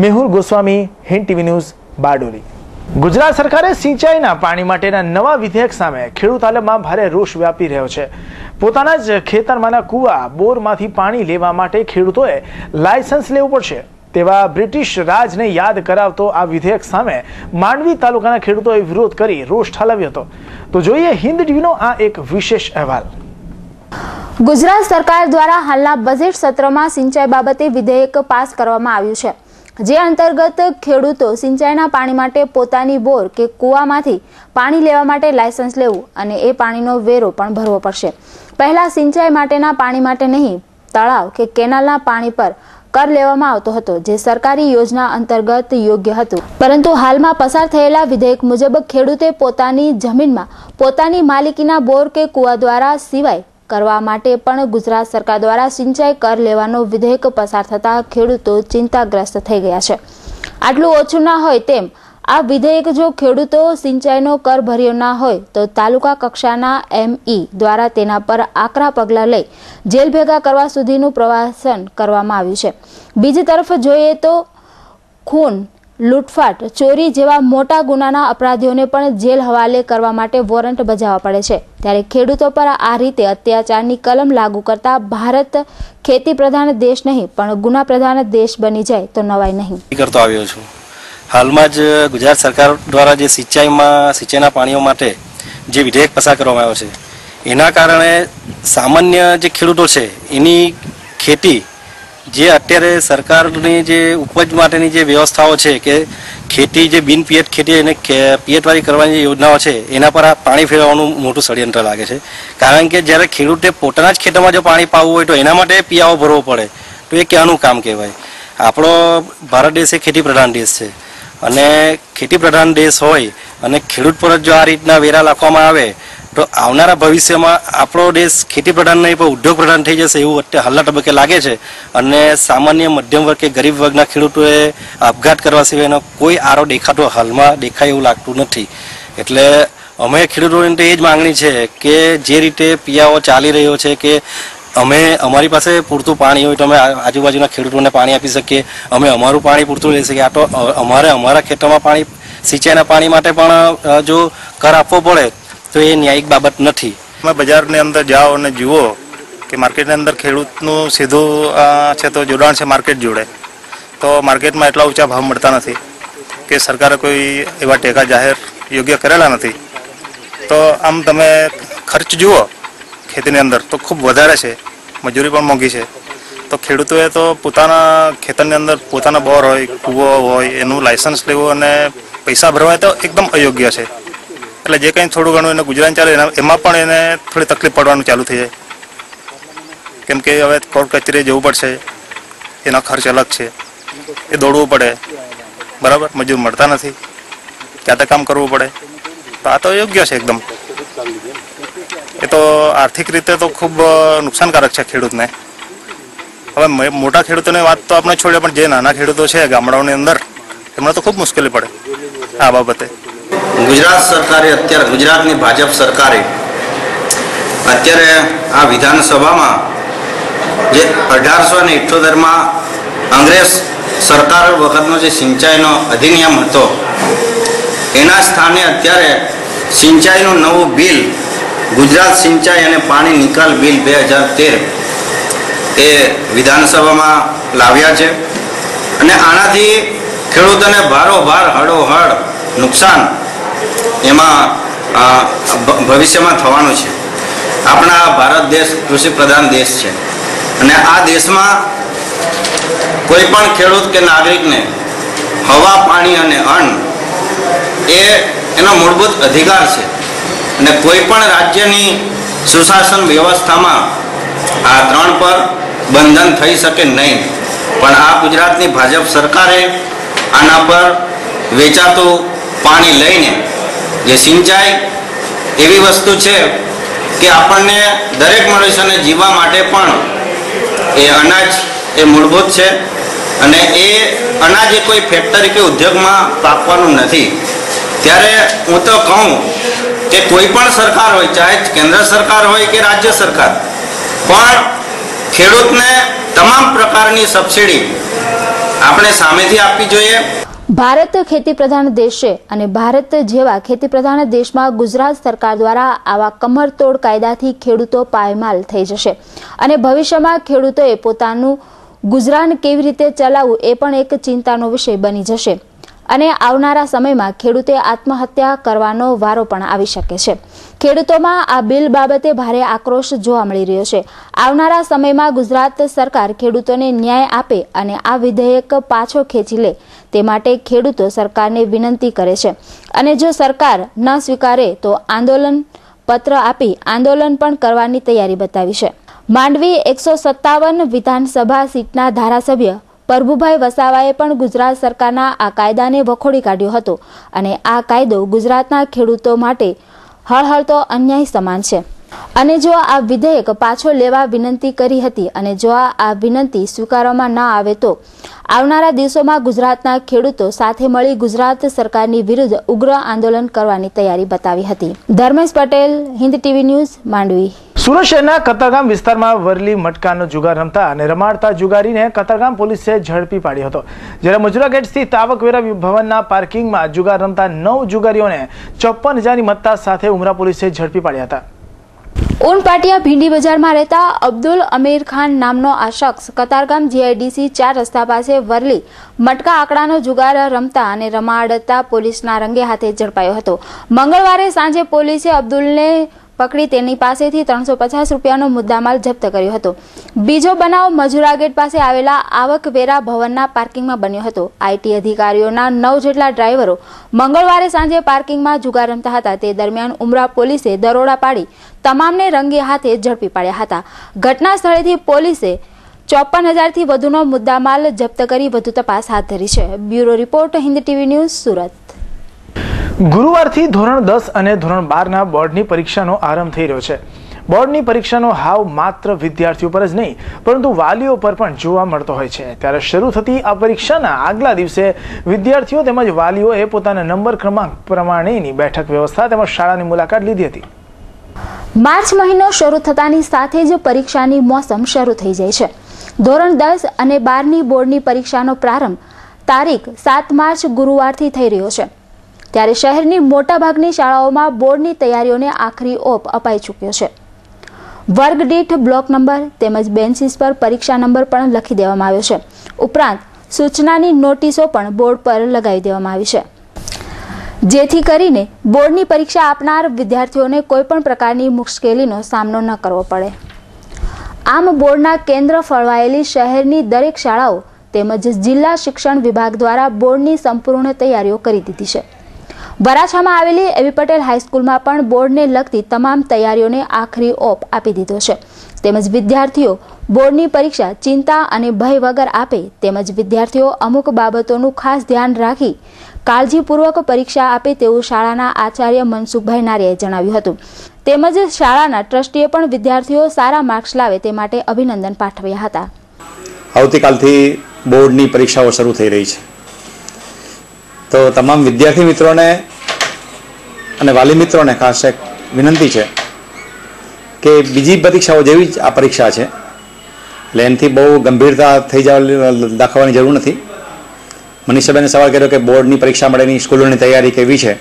Mehul Goswami, Hind TV news, Bardoli. ગુજરાત સરકારે સિંચાઈના પાણી માટેના નવા વિધેયક સામે ખેડૂત આલમમાં ભારે રોષ વ્યાપી રહ્યો છે. પોતાના જ ખેતરમાંના કૂવા, બોરમાંથી પાણી લેવા માટે ખેડૂતોએ લાયસન્સ લેવું પડશે તેવા બ્રિટિશ રાજને યાદ કરાવતો આ વિધેયક સામે માંડવી તાલુકાના ખેડૂતોએ વિરોધ કરી રોષ ઠાલવ્યો હતો. તો જોઈએ હિન્દ ટીવીનો આ એક વિશેષ અહેવાલ. ગુજરાત સરકાર દ્વારા હાલના બજેટ સત્રમાં સિંચાઈ બાબતે વિધેયક પાસ કરવામાં આવ્યું છે, જે અંતર્ગત ખેડૂતો સિંચાઈના પાણી માટે પોતાની બોર કે કૂવામાંથી પાણી લેવા માટે લાયસન્સ લેવું અને એ પાણીનો વેરો પણ ભરવો પડશે. પહેલા સિંચાઈ માટેના પાણી માટે નહીં, તળાવ કે કેનાલના પાણી પર કર લેવામાં આવતો હતો, જે સરકારી યોજના અંતર્ગત યોગ્ય હતું. પરંતુ હાલમાં પસાર થયેલા વિધેયક મુજબ ખેડૂતે પોતાની જમીનમાં પોતાની માલિકીના બોર કે કૂવા દ્વારા સિવાય કરવા માટે પણ ગુજરાત સરકાર દ્વારા સિંચાઈ કર લેવાનો વિધેયક પસાર થતા ખેડૂતો ચિંતાગ્રસ્ત થઈ ગયા છે. આટલું ઓછું ના હોય તેમ આ વિધેયક જો ખેડૂતો સિંચાઈનો કર ભર્યો ના હોય તો તાલુકા કક્ષાના ME દ્વારા તેના પર આકરા પગલાં લઈ જેલ ભેગા કરવા સુધીનું પ્રવાસન કરવામાં આવ્યું છે. બીજી તરફ જોઈએ તો ખૂન લૂંટફાટ, ચોરી જેવા મોટા ગુનાના અપરાધીઓને પણ જેલ હવાલે કરવા માટે વોરંટ બજાવવા પડે છે. ત્યારે ખેડૂતો પર આ રીતે અત્યાચારની કલમ લાગુ કરતા ભારત ખેતી પ્રધાન દેશ નહીં પણ ગુના પ્રધાન દેશ બની જાય તો નવાઈ નહીં. કરતો આવ્યો છું. હાલમાં જ ગુજરાત સરકાર દ્વારા જે સિંચાઈના પાણીઓ માટે જે વિધેયક પસાર કરવામાં આવ્યો છે એના કારણે સામાન્ય જે ખેડૂતો છે એની ખેતી જે અત્યારે સરકારની જે ઉપજ માટેની જે વ્યવસ્થાઓ છે કે ખેતી જે બિન પિયત ખેતી અને પિયતવાળી કરવાની યોજનાઓ છે એના પર આ પાણી ફેરવવાનું મોટું ષડયંત્ર લાગે છે. કારણ કે જ્યારે ખેડૂતે પોતાના જ ખેતરમાં જો પાણી પાવું હોય તો એના માટે પિયાવો ભરવો પડે તો એ ક્યાંનું કામ કહેવાય. આપણો ભારત દેશ એ ખેતી પ્રધાન દેશ છે અને ખેતી પ્રધાન દેશ હોય અને ખેડૂત પર જો આ રીતના વેરા રાખવામાં આવે તો આવનારા ભવિષ્યમાં આપણો દેશ ખેતી પ્રધાન નહીં પણ ઉદ્યોગ પ્રધાન થઈ જશે એવું અત્યારે હાલના તબક્કે લાગે છે. અને સામાન્ય મધ્યમ વર્ગ કે ગરીબ વર્ગના ખેડૂતોએ આપઘાત કરવા સિવાયનો કોઈ આરો દેખાતો હાલમાં દેખાય એવું લાગતું નથી. એટલે અમે ખેડૂતોની તો એ જ માંગણી છે કે જે રીતે પિયાવો ચાલી રહ્યો છે કે અમે અમારી પાસે પૂરતું પાણી હોય તો અમે આજુબાજુના ખેડૂતોને પાણી આપી શકીએ, અમે અમારું પાણી પૂરતું લઈ શકીએ. આ તો અમારે અમારા ખેતરમાં પાણી સિંચાઈના પાણી માટે પણ જો કર આપવો પડે તો એ ન્યાયિક બાબત નથી. તમે બજારની અંદર જાઓ અને જુઓ કે માર્કેટની અંદર ખેડૂતનું સીધું છે તો જોડાણ છે માર્કેટ જોડે, તો માર્કેટમાં એટલા ઊંચા ભાવ મળતા નથી કે સરકારે કોઈ એવા ટેકા જાહેર યોગ્ય કરેલા નથી. તો આમ તમે ખર્ચ જુઓ ખેતીની અંદર તો ખૂબ વધારે છે, મજૂરી પણ મોંઘી છે. તો ખેડૂતોએ તો પોતાના ખેતરની અંદર પોતાના બોર હોય, કૂવો હોય એનું લાયસન્સ લેવું અને પૈસા ભરવા તો એકદમ અયોગ્ય છે. એટલે જે કંઈ થોડું ઘણું એને ગુજરાન ચાલે એમાં પણ એને થોડી તકલીફ પડવાનું ચાલુ થઈ જાય. કેમ કે હવે કોર્ટ કચેરીએ જવું પડશે, એનો ખર્ચ અલગ છે, એ દોડવું પડે, બરાબર, મજૂર મળતા નથી, જાતે કામ કરવું પડે. તો આ તો યોગ્ય છે એકદમ. એ તો આર્થિક રીતે તો ખૂબ નુકસાનકારક છે ખેડૂતને. હવે મોટા ખેડૂતોની વાત તો આપણે છોડીએ પણ જે નાના ખેડૂતો છે ગામડાઓની અંદર એમને તો ખૂબ મુશ્કેલી પડે આ બાબતે. ગુજરાત સરકારે અત્યારે ગુજરાતની ભાજપ સરકારે અત્યારે આ વિધાનસભામાં જે 1878માં અંગ્રેજ સરકાર વખતનો જે સિંચાઈનો અધિનિયમ હતો એના સ્થાને અત્યારે સિંચાઈનું નવું બિલ ગુજરાત સિંચાઈ અને પાણી નિકાલ બિલ 2013 એ વિધાનસભામાં લાવ્યા છે. અને આનાથી ખેડૂતોને ભારોભાર હળોહળ નુકસાન એમાં ભવિષ્યમાં થવાનું છે. આપણા ભારત દેશ કૃષિ પ્રધાન દેશ છે અને આ દેશમાં કોઈ પણ ખેડૂત કે નાગરિકને હવા, પાણી અને અન્ન એ એનો મૂળભૂત અધિકાર છે. અને કોઈ પણ રાજ્યની સુશાસન વ્યવસ્થામાં આ ત્રણ પર બંધન થઈ શકે નહીં. પણ આ ગુજરાતની ભાજપ સરકારે આના પર વેચાતું પાણી લઈને જે સિંચાઈ એવી વસ્તુ છે કે આપણને દરેક મનુષ્યને જીવવા માટે પણ એ અનાજ એ મૂળભૂત છે અને એ અનાજ એ કોઈ ફેક્ટરી કે ઉદ્યોગમાં પાકવાનું નથી. ત્યારે હું તો કહું કે કોઈ પણ સરકાર હોય, ચાહે કેન્દ્ર સરકાર હોય કે રાજ્ય સરકાર, પણ ખેડૂતને તમામ પ્રકારની સબસિડી આપણે સામેથી આપવી જોઈએ. ભારત ખેતી પ્રધાન દેશ છે અને ભારત જેવા ખેતી પ્રધાન દેશમાં ગુજરાત સરકાર દ્વારા આવા કમરતોડ કાયદાથી ખેડૂતો પાયમાલ થઈ જશે અને ભવિષ્યમાં ખેડૂતોએ પોતાનું ગુજરાન કેવી રીતે ચલાવવું એ પણ એક ચિંતાનો વિષય બની જશે અને આવનારા સમયમાં ખેડૂતે આત્મહત્યા કરવાનો વારો પણ આવી શકે છે. ખેડૂતોમાં આ બિલ બાબતે ભારે આક્રોશ જોવા મળી રહ્યો છે. આવનારા સમયમાં ગુજરાત સરકાર ખેડૂતોને ન્યાય આપે અને આ વિધેયક પાછો ખેંચી લે તે માટે ખેડૂતો સરકારને વિનંતી કરે છે અને જો સરકાર ન સ્વીકારે તો આંદોલન પત્ર આપી આંદોલન પણ કરવાની તૈયારી બતાવી છે. માંડવી 157 વિધાનસભા સીટના ધારાસભ્ય પ્રભુભાઈ વસાવાએ પણ ગુજરાત સરકારના આ કાયદાને વખોડી કાઢ્યો હતો અને આ કાયદો ગુજરાતના ખેડૂતો માટે હળહળતો અન્યાય સમાન છે. અને જો આ વિધેયક પાછો લેવા વિનંતી કરી હતી અને જો આ વિનંતી સ્વીકારવામાં ન આવે તો આવનારા દિવસોમાં ગુજરાતના ખેડૂતો સાથે મળી ગુજરાત સરકારની વિરુદ્ધ ઉગ્ર આંદોલન કરવાની તૈયારી બતાવી હતી. Dharmesh Patel, Hind TV news, Mandvi. સુરત શહેરના કતારગામ વિસ્તારમાં વરલી મટકાનો જુગાર રમતા અને રમાડતા જુગારીને કતારગામ પોલીસે ઝડપી પાડ્યો હતો. જ્યારે મજુરા ગેટ સ્થિત આવકવેરા ભવનના પાર્કિંગમાં જુગાર રમતા 9 જુગારીઓને 54,000ની મત્તા સાથે ઉમરા પોલીસે ઝડપી પાડ્યા હતા. ઉનપાટિયા ભીંડી બજારમાં રહેતા અબ્દુલ અમીર ખાન નામનો આ શખ્સ કતારગામ GIDC 4 રસ્તા પાસે વરલી મટકા આંકડાનો જુગાર રમતા અને રમાડતા પોલીસના રંગે હાથે ઝડપાયો હતો. મંગળવારે સાંજે પોલીસે અબ્દુલને પકડી તેની પાસેથી 350 રૂપિયાનો મુદ્દામાલ જપ્ત કર્યો હતો. બીજો બનાવ મજુરા ગેટ પાસે આવેલા આવકવેરા ભવનના પાર્કિંગમાં બન્યો હતો. IT અધિકારીઓના 9 જેટલા ડ્રાઈવરો મંગળવારે સાંજે પાર્કિંગમાં જુગાર રમતા હતા. તે દરમિયાન ઉમરા પોલીસે દરોડા પાડી તમામને રંગે હાથે ઝડપી પાડ્યા હતા. ઘટના સ્થળેથી પોલીસે 54,000થી વધુનો મુદ્દામાલ જપ્ત કરી વધુ તપાસ હાથ ધરી છે. Bureau report, Hind TV news, Surat. ગુરુવારથી ધોરણ 10 અને ધોરણ 12ના બોર્ડની પરીક્ષાનો આરંભ થઈ રહ્યો છે. બોર્ડની પરીક્ષાનો હાવ માત્ર વિદ્યાર્થીઓ પર જ નહીં પરંતુ વાલીઓ પર પણ જોવા મળતો હોય છે. ત્યારે શરૂ થતી આ પરીક્ષાના આગલા દિવસે વિદ્યાર્થીઓ તેમજ વાલીઓએ પોતાના નંબર ક્રમાંક પ્રમાણેની બેઠક વ્યવસ્થા તેમજ શાળાની મુલાકાત લીધી હતી. માર્ચ મહિનો શરૂ થતાની સાથે જ પરીક્ષાની મોસમ શરૂ થઈ જાય છે. ધોરણ 10 અને 12ની બોર્ડની પરીક્ષાનો પ્રારંભ તારીખ 7 માર્ચ ગુરુવારથી થઈ રહ્યો છે. ત્યારે શહેરની મોટાભાગની શાળાઓમાં બોર્ડની તૈયારીઓને આખરી ઓપ અપાઈ ચૂક્યો છે. વર્ગ દીઠ બ્લોક નંબર તેમજ બેન્ચીસ પર પરીક્ષા નંબર પણ લખી દેવામાં આવ્યો છે. ઉપરાંત સૂચનાની નોટિસો પણ બોર્ડ પર લગાવી દેવામાં આવી છે, જેથી કરીને બોર્ડની પરીક્ષા આપનાર વિદ્યાર્થીઓને કોઈપણ પ્રકારની મુશ્કેલીનો સામનો ન કરવો પડે. આમ બોર્ડના કેન્દ્ર ફળવાયેલી શહેરની દરેક શાળાઓ તેમજ જિલ્લા શિક્ષણ વિભાગ દ્વારા બોર્ડની સંપૂર્ણ તૈયારીઓ કરી દીધી છે. વરાછામાં આવેલી એવી પટેલ હાઈસ્કૂલમાં પણ બોર્ડને લગતી તમામ તૈયારીઓને આખરી ઓપ આપી દીધો છે. તેમજ વિદ્યાર્થીઓ બોર્ડની પરીક્ષા ચિંતા અને ભય વગર આપે તેમજ વિદ્યાર્થીઓ અમુક બાબતોનું ખાસ ધ્યાન રાખી કાળજીપૂર્વક પરીક્ષા આપે તેવું શાળાના આચાર્ય મનસુખભાઈ નારિયાએ જણાવ્યું હતું. તેમજ શાળાના ટ્રસ્ટીએ પણ વિદ્યાર્થીઓ સારા માર્ક્સ લાવે તે માટે અભિનંદન પાઠવ્યા હતા. આવતીકાલથી બોર્ડની પરીક્ષાઓ શરૂ થઈ રહી છે, તો તમામ વિદ્યાર્થી મિત્રોને અને વાલી મિત્રોને ખાસ એક વિનંતી છે કે બીજી પરીક્ષાઓ જેવી જ આ પરીક્ષા છે, એટલે એનાથી બહુ ગંભીરતા થઈ દાખવવાની જરૂર નથી. મનીષાબેને સવાલ કર્યો કે બોર્ડની પરીક્ષા માટેની સ્કૂલોની તૈયારી કેવી છે,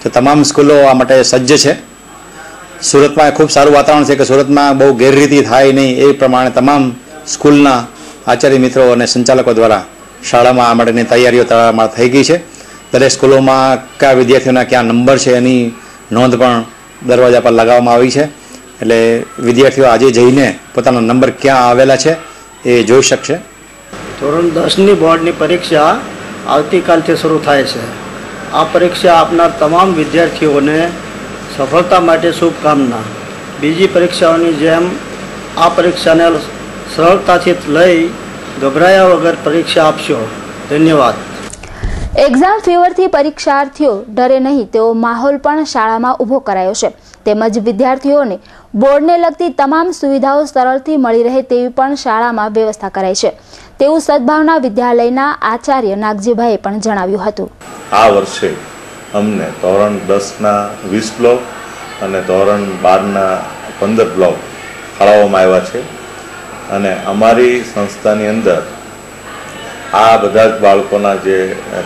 તો તમામ સ્કૂલો આ માટે સજ્જ છે. સુરતમાં ખૂબ સારું વાતાવરણ છે કે સુરતમાં બહુ ગેરરીતિ થાય નહીં એ પ્રમાણે તમામ સ્કૂલના આચાર્ય મિત્રો અને સંચાલકો દ્વારા શાળામાં આ માટેની તૈયારીઓ તૈયારમાં થઈ ગઈ છે. દરેક સ્કૂલોમાં કયા વિદ્યાર્થીઓના ક્યાં નંબર છે એની નોંધ પણ દરવાજા પર લગાવવામાં આવી છે, એટલે વિદ્યાર્થીઓ આજે જઈને પોતાનો નંબર ક્યાં આવેલા છે એ જોઈ શકશે. ધોરણ 10ની બોર્ડની પરીક્ષા આવતીકાલથી શરૂ થાય છે. આ પરીક્ષા આપનાર તમામ વિદ્યાર્થીઓને સફળતા માટે શુભકામના. બીજી પરીક્ષાઓની જેમ આ પરીક્ષાને સરળતાથી લઈ ગભરાયા વગર પરીક્ષા આપશો. ધન્યવાદ. એક્ઝામ ફીવરથી પરીક્ષાર્થીઓ ડરે નહીં તેવો માહોલ પણ શાળામાં ઊભો કરાયો છે. તેમજ વિદ્યાર્થીઓને બોર્ડને લગતી તમામ સુવિધાઓ સરળથી મળી રહે તેવી પણ શાળામાં વ્યવસ્થા કરાઈ છે તેવું સદભાવના વિદ્યાલયના આચાર્ય નાગજીભાઈએ પણ જણાવ્યું હતું. આ વર્ષે અમને ધોરણ 10ના 20 બ્લોક અને ધોરણ 12ના 15 બ્લોક ફાળવવામાં આવ્યા છે અને અમારી સંસ્થાની અંદર આ બધા જ બાળકોના જે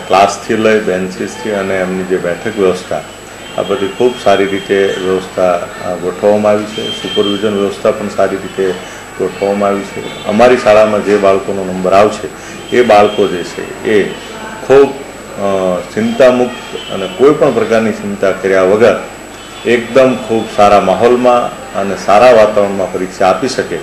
ક્લાસથી લઈ બેન્ચીસથી અને એમની જે બેઠક વ્યવસ્થા આ બધી ખૂબ સારી રીતે વ્યવસ્થા ગોઠવવામાં આવી છે. સુપરવિઝન વ્યવસ્થા પણ સારી રીતે ગોઠવવામાં આવી છે. અમારી શાળામાં જે બાળકોનો નંબર આવશે એ બાળકો જે છે એ ખૂબ ચિંતામુક્ત અને કોઈ પણ પ્રકારની ચિંતા કર્યા વગર એકદમ ખૂબ સારા માહોલમાં અને સારા વાતાવરણમાં પરીક્ષા આપી શકે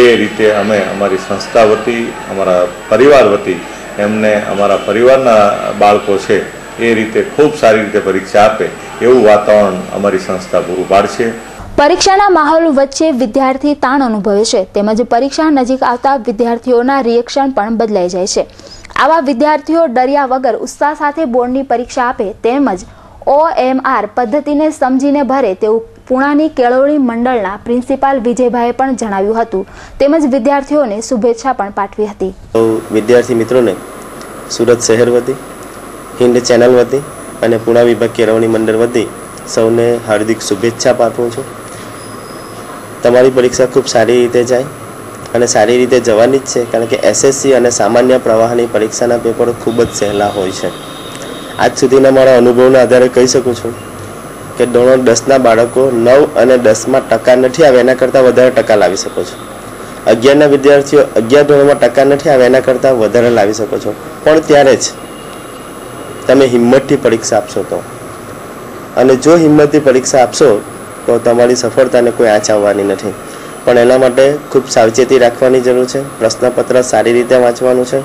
એ રીતે અમે અમારી સંસ્થા વતી અમારા પરિવાર વતી એમને અમારા પરિવારના બાળકો છે એ રીતે ખૂબ સારી રીતે પરીક્ષા આપે એવું વાતાવરણ અમારી સંસ્થા પૂરું પાડશે. પરીક્ષાના માહોલ વચ્ચે વિદ્યાર્થી તાણ અનુભવે છે તેમજ પરીક્ષા નજીક આવતા વિદ્યાર્થીઓના રિએક્શન પણ બદલાઈ જાય છે. આવા વિદ્યાર્થીઓ ડર્યા વગર ઉત્સાહ સાથે બોર્ડની પરીક્ષા આપે તેમજ OMR પદ્ધતિને સમજીને ભરે તેવું પુણાની કેળવણી મંડળના પ્રિન્સિપાલ વિજયભાઈએ પણ જણાવ્યું હતું તેમજ વિદ્યાર્થીઓને શુભેચ્છા પણ પાઠવી હતી. વિદ્યાર્થી મિત્રોને સુરત શહેર વતી, હિન્દ ચેનલ વતી અને પુણા વિભાગ કેળવણી મંડળ વતી સૌને હાર્દિક શુભેચ્છા પાઠવું છું. તમારી પરીક્ષા ખૂબ સારી રીતે જાય અને સારી રીતે જવાની જ છે, કારણ કે એસએસસી અને સામાન્ય પ્રવાહની પરીક્ષાના પેપરો ખૂબ જ સહેલા હોય છે. આજ સુધીના મારા અનુભવના આધારે કહી શકું છું કે ધોરણ 10ના બાળકો 9 અને 10માં ટકા નથી આવે એના કરતાં વધારે ટકા લાવી શકો છો. 11ના વિદ્યાર્થીઓ 11 ધોરણમાં ટકા નથી આવે એના કરતાં વધારે લાવી શકો છો, પણ ત્યારે જ તમે હિંમતથી પરીક્ષા આપશો તો. અને જો હિંમતથી પરીક્ષા આપશો તો તમારી સફળતાને કોઈ આંચ આવવાની નથી. પણ એના માટે ખૂબ સાવચેતી રાખવાની જરૂર છે. પ્રશ્નપત્ર સારી રીતે વાંચવાનું છે,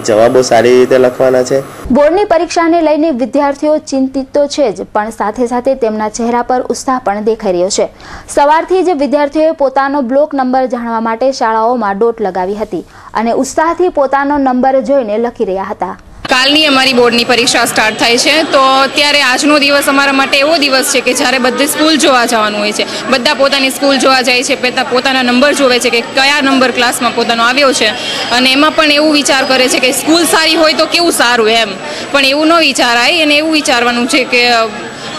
જવાબો સારી રીતે લખવાના છે. બોર્ડની પરીક્ષાને લઈને વિદ્યાર્થીઓ ચિંતિત તો છે જ, પણ સાથે સાથે તેમના ચહેરા પર ઉત્સાહ પણ દેખાઈ રહ્યો છે. સવારથી જ વિદ્યાર્થીઓએ પોતાનો બ્લોક નંબર જાણવા માટે શાળાઓમાં દોટ લગાવી હતી અને ઉત્સાહથી પોતાનો નંબર જોઈને લખી રહ્યા હતા. કાલની અમારી બોર્ડની પરીક્ષા સ્ટાર્ટ થાય છે, તો અત્યારે આજનો દિવસ અમારા માટે એવો દિવસ છે કે જ્યારે બધી સ્કૂલ જોવા જવાનું હોય છે. બધા પોતાની સ્કૂલ જોવા જાય છે, પોતાના નંબર જોવે છે કે કયા નંબર ક્લાસમાં પોતાનો આવ્યો છે, અને એમાં પણ એવું વિચાર કરે છે કે સ્કૂલ સારી હોય તો કેવું સારું એમ. પણ એવું ન વિચારાય, અને એવું વિચારવાનું છે કે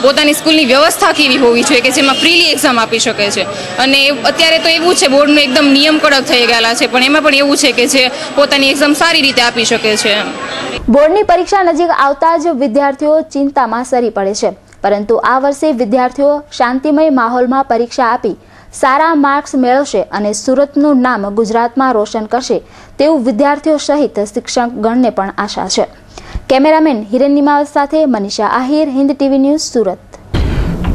પોતાની સ્કૂલની વ્યવસ્થા કેવી હોવી જોઈએ કે જેમાં ફ્રીલી એક્ઝામ આપી શકે છે. અને અત્યારે તો એવું છે, બોર્ડનું એકદમ નિયમ કડક થઈ ગયેલા છે, પણ એમાં પણ એવું છે કે જે પોતાની એક્ઝામ સારી રીતે આપી શકે છે. બોર્ડની પરીક્ષા નજીક આવતા જ વિદ્યાર્થીઓ ચિંતામાં સરી પડે છે, પરંતુ આ વર્ષે વિદ્યાર્થીઓ શાંતિમય માહોલમાં પરીક્ષા આપી સારા માર્ક્સ મેળવશે અને સુરતનું નામ ગુજરાતમાં રોશન કરશે તેવું વિદ્યાર્થીઓ સહિત શિક્ષકગણને પણ આશા છે. કેમેરામેન હિરેન નિમાવત સાથે મનીષા આહિર, હિન્દ ટીવી ન્યૂઝ, સુરત.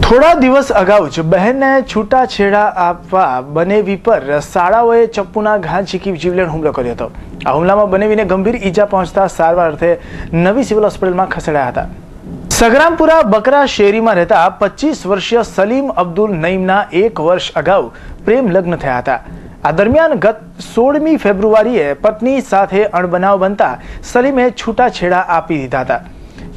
થોડા દિવસ અગાઉ જ બહેનને છૂટાછેડા આપવા બનેવી પર શાળાઓએ ચપ્પુના ઘા ઝીકી જીવલેણ હુમલો કર્યો હતો. આ હુમલામાં બનેવીને ગંભીર ઈજા પહોંચતા સારવાર અર્થે નવી સિવિલ હોસ્પિટલમાં ખસેડાયા હતા. સગરામપુરા બકરા શેરીમાં રહેતા 25 વર્ષીય સલીમ અબ્દુલ નઈમના 1 વર્ષ અગાઉ પ્રેમ લગ્ન થયા હતા. આ દરમિયાન ગત 16મી ફેબ્રુઆરીએ પત્ની સાથે અણબનાવ બનતા સલીમે છૂટાછેડા આપી દીધા હતા.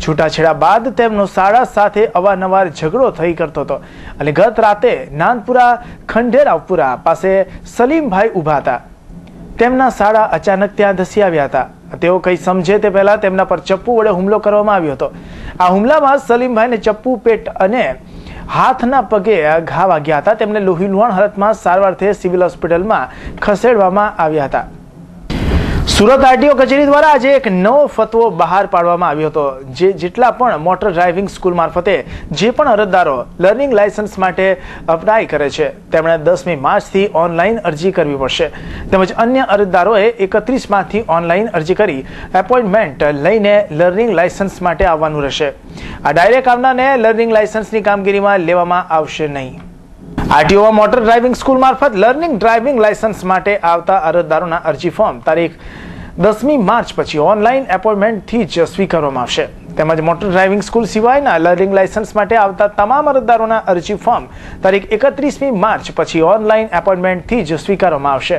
છૂટાછેડા બાદ તેમનો શાળા સાથે અવારનવાર ઝઘડો થઈ કરતો હતો અને ગત રાતે નાનપુરા ખંડેરાવપુરા પાસે સલીમભાઈ ઊભા હતા. તેમના શાળા અચાનક ત્યાં ધસી આવ્યા હતા. તેઓ કંઈ સમજે તે પહેલા તેમના પર ચપ્પુ વડે હુમલો કરવામાં આવ્યો હતો. આ હુમલામાં સલીમભાઈને ચપ્પુ, પેટ અને હાથના પગે ઘા વાગ્યા હતા. તેમને લોહીલુહાણ હાલતમાં સારવારથી સિવિલ હોસ્પિટલમાં ખસેડવામાં આવ્યા હતા. સુરત આરટીઓ કચેરી દ્વારા આજે એક નવો ફતવો બહાર પાડવામાં આવ્યો હતો. જેટલા પણ મોટર ડ્રાઇવિંગ સ્કૂલ મારફતે જે પણ અરજદારો લર્નિંગ લાયસન્સ માટે અપ્લાય કરે છે તેમણે 10મી માર્ચથી ઓનલાઈન અરજી કરવી પડશે, તેમજ અન્ય અરજદારોએ 31 માર્ચથી ઓનલાઈન અરજી કરી એપોઇન્ટમેન્ટ લઈને લર્નિંગ લાયસન્સ માટે આવવાનું રહેશે. આ ડાયરેક્ટ આવનારને લર્નિંગ લાયસન્સની કામગીરીમાં લેવામાં આવશે નહીં. આરટીઓ મોટર ડ્રાઇવિંગ સ્કૂલ મારફત લર્નિંગ ડ્રાઇવિંગ લાયસન્સ માટે આવતા અરજદારોના અરજી ફોર્મ તારીખ 10મી માર્ચ પછી ઓનલાઈન એપોઇન્ટમેન્ટથી જ સ્વીકારવામાં આવશે. તેમજ મોટર ડ્રાઇવિંગ સ્કૂલ સિવાયના લર્નિંગ લાયસન્સ માટે આવતા તમામ અરજદારોના અરજી ફોર્મ તારીખ 31મી માર્ચ પછી ઓનલાઈન એપોઇન્ટમેન્ટથી જ સ્વીકારવામાં આવશે.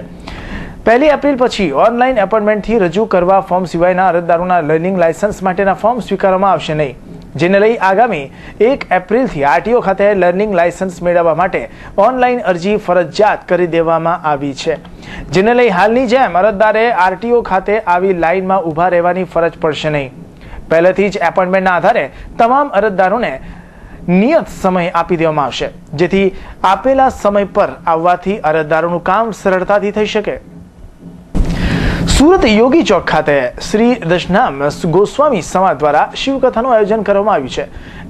1 એપ્રિલ પછી ઓનલાઈન એપોઇન્ટમેન્ટથી રજૂ કરવા ફોર્મ સિવાયના અરજદારોના લર્નિંગ લાયસન્સ માટેના ફોર્મ સ્વીકારવામાં આવશે નહીં, જેને લઈ આગામી 1 એપ્રિલથી આરટીઓ ખાતે લર્નિંગ લાયસન્સ મેળવવા માટે ઓનલાઈન અરજી ફરજિયાત કરી દેવામાં આવી છે. જેને લઈ હાલની જેમ અરજદારે આરટીઓ ખાતે આવી લાઇનમાં ઊભા રહેવાની ફરજ પડશે નહીં. પહેલેથી જ એપોઇન્ટમેન્ટના આધારે તમામ અરજદારોને નિયત સમય આપી દેવામાં આવશે, જેથી આપેલા સમય પર આવવાથી અરજદારોનું કામ સરળતાથી થઈ શકે. સુરત યોગી ચોક ખાતે શ્રી દશનામ ગોસ્વામી સમાજ દ્વારા શિવકથાનું આયોજન કરવામાં આવ્યું છે.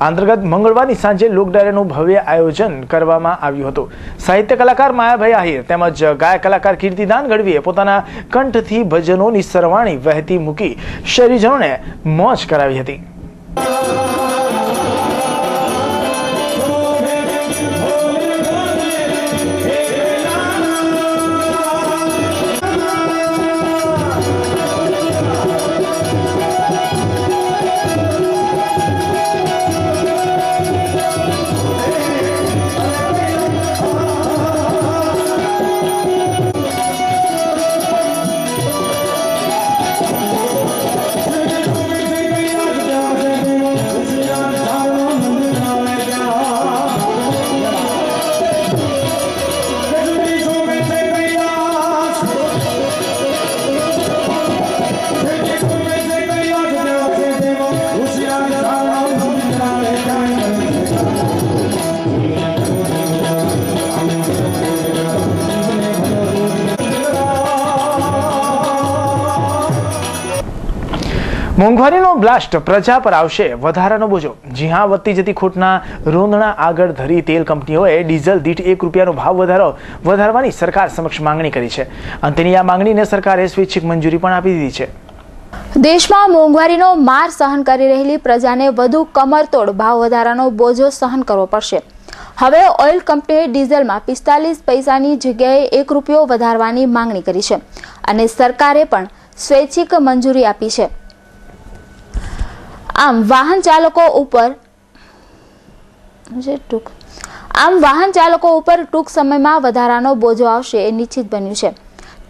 અંતર્ગત મંગળવારની સાંજે લોકડાયરાનું ભવ્ય આયોજન કરવામાં આવ્યું હતું. સાહિત્ય કલાકાર માયાભાઈ આહિર તેમજ ગાયક કલાકાર કીર્તિદાન ગઢવીએ પોતાના કંઠથી ભજનોની સરવાણી વહેતી મૂકી શહેરીજનોને મોજ કરાવી હતી. મોંઘવારીનો બ્લાસ્ટ પ્રજા પર આવશે વધારાનો બોજો. જી હા, વધતી જતી ખોટના રોંદણા આગળ ધરી તેલ કંપનીઓએ ડીઝલ દીઠ ₹1નો ભાવ વધારવાની સરકાર સમક્ષ માંગણી કરી છે. અંતની આ માંગણીને સરકારે સ્વૈચ્છિક મંજૂરી પણ આપી દીધી છે. દેશમાં મોંઘવારીનો માર સહન કરી રહેલી પ્રજાને વધુ કમરતોડ ભાવ વધારાનો બોજો સહન કરવો પડશે. હવે ઓઇલ કંપનીએ ડીઝલમાં 45 પૈસાની જગ્યાએ ₹1 વધારવાની માંગણી કરી છે અને સરકારે પણ સ્વૈચ્છિક મંજૂરી આપી છે. આમ વાહન ચાલકો ઉપર ટૂંક સમયમાં વધારાનો બોજો આવશે એ નિશ્ચિત બન્યું છે.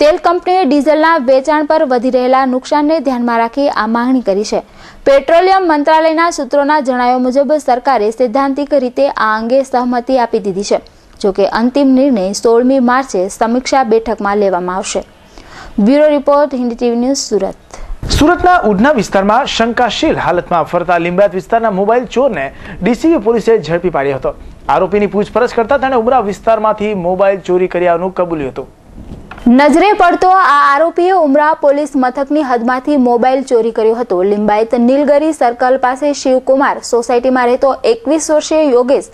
તેલ કંપનીએ ડીઝલના વેચાણ પર વધી રહેલા નુકસાનને ધ્યાનમાં રાખી આ માંગણી કરી છે. પેટ્રોલિયમ મંત્રાલયના સૂત્રોના જણાવ્યા મુજબ સરકારે સૈદ્ધાંતિક રીતે આ અંગે સહમતિ આપી દીધી છે. જોકે અંતિમ નિર્ણય 16મી માર્ચે સમીક્ષા બેઠકમાં લેવામાં આવશે. Bureau report, Hindi TV news, Surat. સુરતના ઉધના વિસ્તારમાં શંકાશીલ હાલતમાં ફરતા લિંબાયત વિસ્તારના મોબાઈલ ચોરને ડીસીબી પોલીસે ઝડપી પાડ્યો હતો. આરોપીની પૂછપરછ કરતા તેણે ઉમરા વિસ્તારમાંથી મોબાઈલ ચોરી કર્યાનું કબૂલ્યું હતું. નજરે પડતો આ આરોપીએ ઉમરા પોલીસ મથકની હદમાંથી મોબાઈલ ચોરી કર્યો હતો. લિંબાયત નીલગરી સર્કલ પાસે શિવકુમાર સોસાયટીમાં રહેતો 21 વર્ષીય યોગેશ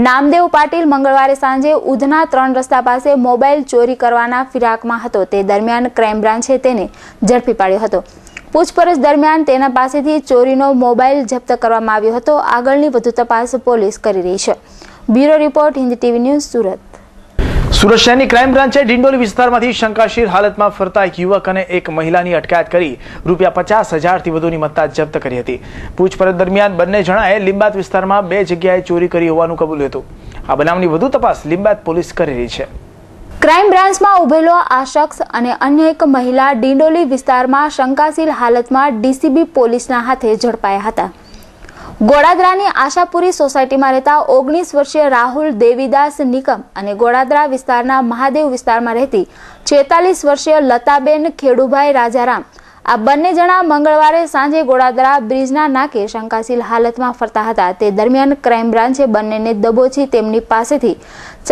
નામદેવ પાટીલ મંગળવારે સાંજે ઉધના 3 રસ્તા પાસે મોબાઈલ ચોરી કરવાના ફિરાકમાં હતો. તે દરમિયાન ક્રાઇમ બ્રાન્ચે તેને ઝડપી પાડ્યો હતો. પૂછપરછ દરમિયાન તેના પાસેથી ચોરીનો મોબાઈલ જપ્ત કરવામાં આવ્યો હતો. આગળની વધુ તપાસ પોલીસ કરી રહી છે. Bureau report, Hindi TV news, Surat. Surat શહેરની ક્રાઇમ બ્રાન્ચે ડિંડોલી વિસ્તારમાંથી શંકાશીલ હાલતમાં ફરતા એક યુવક અને એક મહિલાની અટકાયત કરી ₹50,000થી વધુની મત્તા જપ્ત કરી હતી. પૂછપરછ દરમિયાન બંને જણાએ લિંબાયત વિસ્તારમાં 2 જગ્યાએ ચોરી કરી હોવાનું કબૂલ્યું હતું. આ બનાવની વધુ તપાસ લિંબાયત પોલીસ કરી રહી છે. ક્રાઇમ બ્રાન્ચમાં ઉભેલો આ શખ્સ અને અન્ય એક મહિલા ડિંડોલી વિસ્તારમાં શંકાશીલ હાલતમાં ડીસીબી પોલીસના હાથે ઝડપાયા હતા. ગોડાદરાની આશાપુરી સોસાયટીમાં રહેતા 19 વર્ષીય રાહુલ દેવીદાસ નિકમ અને ગોડાદરા વિસ્તારના મહાદેવ વિસ્તારમાં રહેતી 46 વર્ષીય લતાબેન ખેડુભાઈ રાજારામ આ બંને જણા મંગળવારે સાંજે ગોડાદરા બ્રિજના નાકે શંકાશીલ હાલતમાં ફરતા હતા. તે દરમિયાન ક્રાઇમ બ્રાન્ચે બંનેને દબોચી તેમની પાસેથી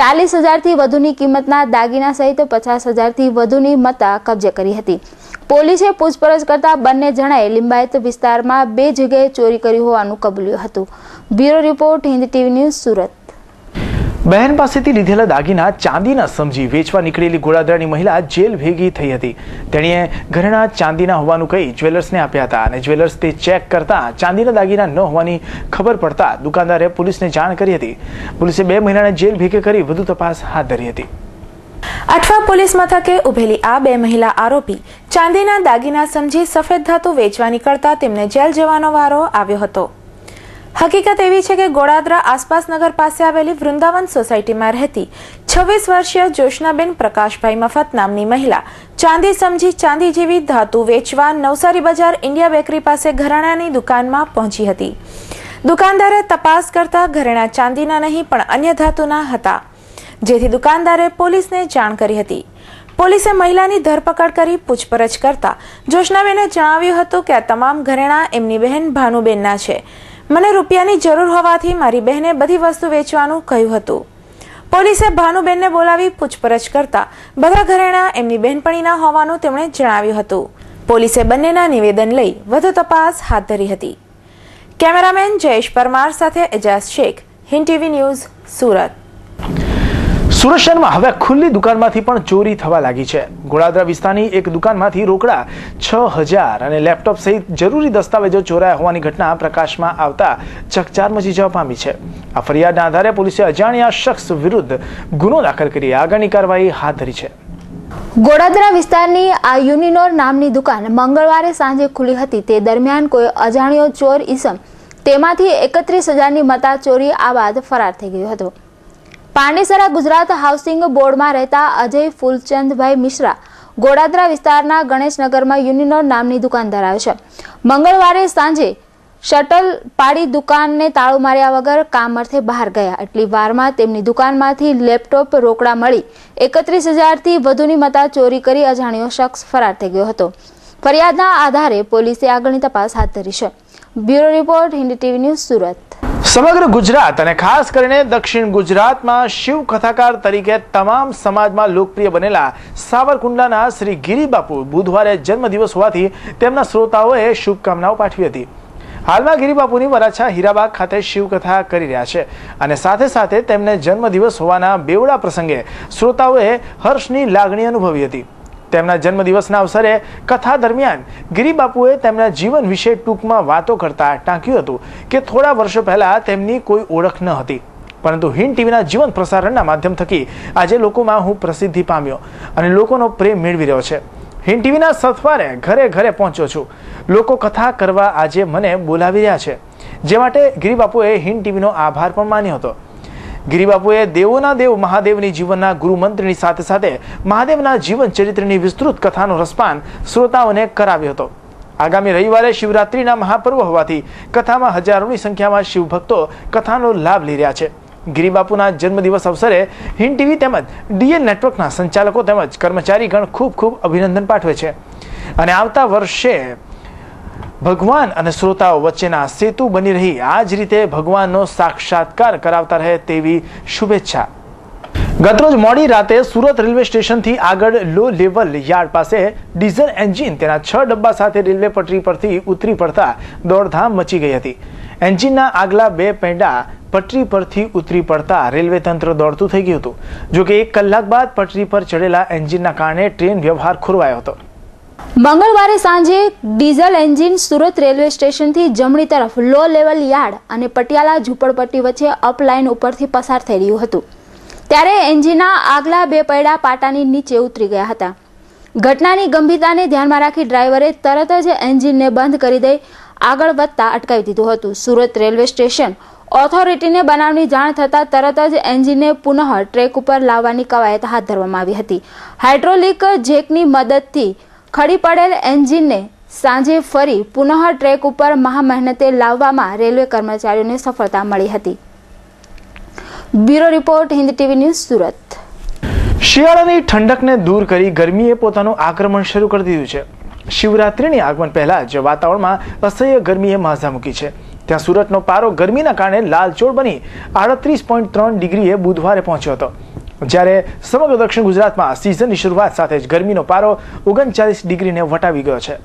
40,000થી વધુની કિંમતના દાગીના સહિત 50,000થી વધુની મત્તા કબજે કરી હતી. પોલીસે પૂછપરછ કરતા બંને જણાએ લિંબાયત વિસ્તારમાં 2 જગ્યાએ ચોરી કરી હોવાનું કબૂલ્યું હતું. Bureau report, Hindi TV news, Surat. બહેન પાસેથી લીધેલા દાગીના ચાંદીના સમજી વેચવા નીકળેલી ગોડાદરાની મહિલા જેલ ભેગી થઈ હતી. તેણીએ ઘરેણા ચાંદીના હોવાનું કહી જ્વેલર્સને આપ્યા હતા અને જ્વેલર્સ તે ચેક કરતા ચાંદીના દાગીના ન હોવાની ખબર પડતા દુકાનદારે પોલીસને જાણ કરી હતી. પોલીસે 2 મહિલાને જેલ ભેગી કરી વધુ તપાસ હાથ ધરી હતી. અઠવા પોલીસ મથકે ઉભેલી આ 2 મહિલા આરોપી ચાંદીના દાગીના સમજી સફેદ ધાતુ વેચવા નીકળતા તેમને જેલ જવાનો વારો આવ્યો હતો. હકીકત એવી છે કે ગોડાદરા આસપાસ નગર પાસે આવેલી વૃંદાવન સોસાયટીમાં રહેતી 26 વર્ષીય જોશનાબેન પ્રકાશભાઈ મફત નામની મહિલા ચાંદી સમજી ચાંદી જેવી ધાતુ વેચવા નવસારી બજાર ઇન્ડિયા બેકરી પાસે ઘરેણાની દુકાનમાં પહોંચી હતી. દુકાનદારે તપાસ કરતા ઘરેણા ચાંદીના નહીં પણ અન્ય ધાતુના હતા, જેથી દુકાનદારે પોલીસને જાણ કરી હતી. પોલીસે મહિલાની ધરપકડ કરી પૂછપરછ કરતા જોશનાબેને જણાવ્યું હતું કે આ તમામ ઘરેણા એમની બહેન ભાનુબેનના છે. મને રૂપિયાની જરૂર હોવાથી મારી બહેને બધી વસ્તુ વેચવાનું કહ્યું હતું. પોલીસે ભાનુબેનને બોલાવી પૂછપરછ કરતા બધા ઘરેણા એમની બહેનપણીના હોવાનું તેમણે જણાવ્યું હતું. પોલીસે બંનેના નિવેદન લઈ વધુ તપાસ હાથ ધરી હતી. કેમેરામેન જયેશ પરમાર સાથે એજાઝ શેખ, હિન્દ ટીવી ન્યૂઝ, સુરત. સુરત શહેરમાં હવે ખુલ્લી દુકાનમાંથી પણ ચોરી થવા લાગી છે. ગોડાદરા વિસ્તારની એક દુકાનમાંથી રોકડા 6,000 અને લેપટોપ સહિત જરૂરી દસ્તાવેજો ચોરાયા હોવાની ઘટના પ્રકાશમાં આવતા ચકચાર મચી જવા પામી છે. આ ફરિયાદના આધારે પોલીસે અજાણ્યા શખ્સ વિરુદ્ધ ગુનો દાખલ કરી આગળની કાર્યવાહી હાથ ધરી છે. ગોડાદરા વિસ્તારની આ યુનિનોર નામની દુકાન મંગળવારે સાંજે ખુલી હતી. તે દરમિયાન કોઈ અજાણ્યો ચોર ઈસમ તેમાંથી 31,000ની મત્તા ચોરી આ બાદ ફરાર થઈ ગયો હતો. પાંડેસરા ગુજરાત હાઉસિંગ બોર્ડમાં રહેતા અજય ફૂલચંદભાઈ મિશ્રા ગોડાદરા વિસ્તારના ગણેશનગરમાં યુનિનોર નામની દુકાન ધરાવે છે. મંગળવારે સાંજે શટલ પાડી દુકાનને તાળું માર્યા વગર કામ અર્થે બહાર ગયા. એટલી વારમાં તેમની દુકાનમાંથી લેપટોપ, રોકડા મળી 31,000થી વધુની મત્તા ચોરી કરી અજાણ્યો શખ્સ ફરાર થઈ ગયો હતો. ફરિયાદના આધારે પોલીસે આગળની તપાસ હાથ ધરી છે. Bureau report, Hindi TV news, Surat. સમગ્ર ગુજરાત અને ખાસ કરીને દક્ષિણ ગુજરાતમાં શિવ કથાકાર તરીકે તમામ સમાજમાં લોકપ્રિય બનેલા સાવરકુંડલાના શ્રી ગિરિબાપુ બુધવારે જન્મદિવસ હોવાથી તેમના શ્રોતાઓએ શુભકામનાઓ પાઠવી હતી. હાલમાં ગિરિબાપુની વરાછા હીરાબાગ ખાતે શિવકથા કરી રહ્યા છે અને સાથે સાથે તેમને જન્મદિવસ હોવાના બેવડા પ્રસંગે શ્રોતાઓએ હર્ષની લાગણી અનુભવી હતી. તેમના જન્મદિવસના અવસરે કથા દરમિયાન ગિરિબાપુએ તેમના જીવન વિશે ટૂંકમાં વાતો કરતા ટાંક્યું હતું કે થોડા વર્ષો પહેલા તેમની કોઈ ઓળખ ન હતી, પરંતુ હિન્દ ટીવીના જીવન પ્રસારણના માધ્યમ થકી આજે લોકોમાં હું પ્રસિદ્ધિ પામ્યો અને લોકોનો પ્રેમ મેળવી રહ્યો છે. હિન્દ ટીવીના સથવારે ઘરે ઘરે પહોંચ્યો છું. લોકો કથા કરવા આજે મને બોલાવી રહ્યા છે, જે માટે ગિરિબાપુએ હિન્દ ટીવીનો આભાર પણ માન્યો હતો. ગિરિબાપુએ દેવોના દેવ મહાદેવની જીવનના ગુરુમંત્રની સાથે સાથે મહાદેવના જીવન ચરિત્રની વિસ્તૃત કથાનો રસપાન શ્રોતાઓને કરાવ્યો હતો. આગામી રવિવારે શિવરાત્રીના મહાપર્વ હોવાથી કથામાં હજારોની સંખ્યામાં શિવભક્તો કથાનો લાભ લઈ રહ્યા છે. ગિરિબાપુના જન્મદિવસ અવસરે હિન્દ ટીવી તેમજ ડીએન નેટવર્કના સંચાલકો તેમજ કર્મચારીગણ ખૂબ ખૂબ અભિનંદન પાઠવે છે અને આવતા વર્ષે ભગવાન અને શ્રોતાઓ વચ્ચેના સેતુ બની રહી આ જ રીતે ભગવાનનો સાક્ષાત્કાર કરાવતા રહે તેવી શુભેચ્છા. ગતરોજ મોડી રાતે સુરત રેલવે સ્ટેશનથી આગળ લો લેવલ યાર્ડ પાસે ડીઝલ એન્જિન તેના 6 ડબ્બા સાથે રેલવે પટરી પરથી ઉતરી પડતા દોડધામ મચી ગઈ હતી. એન્જિનના આગલા 2 પૈડા પટરી પરથી ઉતરી પડતા રેલવે તંત્ર દોડતું થઈ ગયું હતું. જોકે 1 કલાક બાદ પટરી પર ચડેલા એન્જિનના કારણે ટ્રેન વ્યવહાર ખોરવાયો હતો. મંગળવારે સાંજે ડીઝલ એન્જિન સુરત રેલવે સ્ટેશનથી જમણી તરફ લો લેવલ યાર્ડ અને પટિયાલા ઝૂંપડપટ્ટી વચ્ચે અપ લાઇન ઉપરથી પસાર થઈ રહ્યું હતું, ત્યારે એન્જિનના આગલા 2 પૈડા પાટાની નીચે ઉતરી ગયા હતા. ઘટનાની ગંભીરતાને ધ્યાનમાં રાખી ડ્રાઈવરે તરત જ એન્જિનને બંધ કરી દઈ આગળ વધતા અટકાવી દીધું હતું. સુરત રેલવે સ્ટેશન ઓથોરિટીને બનાવની જાણ થતાં તરત જ એન્જિનને પુનઃ ટ્રેક ઉપર લાવવાની કવાયત હાથ ધરવામાં આવી હતી. હાઇડ્રોલિક જેકની મદદથી ખડી પડેલ એન્જિનને સાંજે ફરી પુનઃ ટ્રેક ઉપર મહામહેનતે લાવવામાં રેલવે કર્મચારીઓને સફળતા મળી હતી. Bureau report Hind TV news Surat. શિયાળાની ઠંડકને દૂર કરી ગરમીએ પોતાનું આક્રમણ શરૂ કરી દીધું છે. શિવરાત્રીની આગમન પહેલા જ વાતાવરણમાં અસહ્ય ગરમીએ માઝા મૂકી છે. ત્યાં સુરતનો પારો ગરમીના કારણે લાલચોળ બની 38.3 ડિગ્રીએ બુધવારે પહોંચ્યો હતો, જ્યારે સમગ્ર દક્ષિણ ગુજરાતમાં સિઝનની શરૂઆત સાથે જ ગરમીનો પારો 39 ડિગ્રીને વટાવી ગયો છે.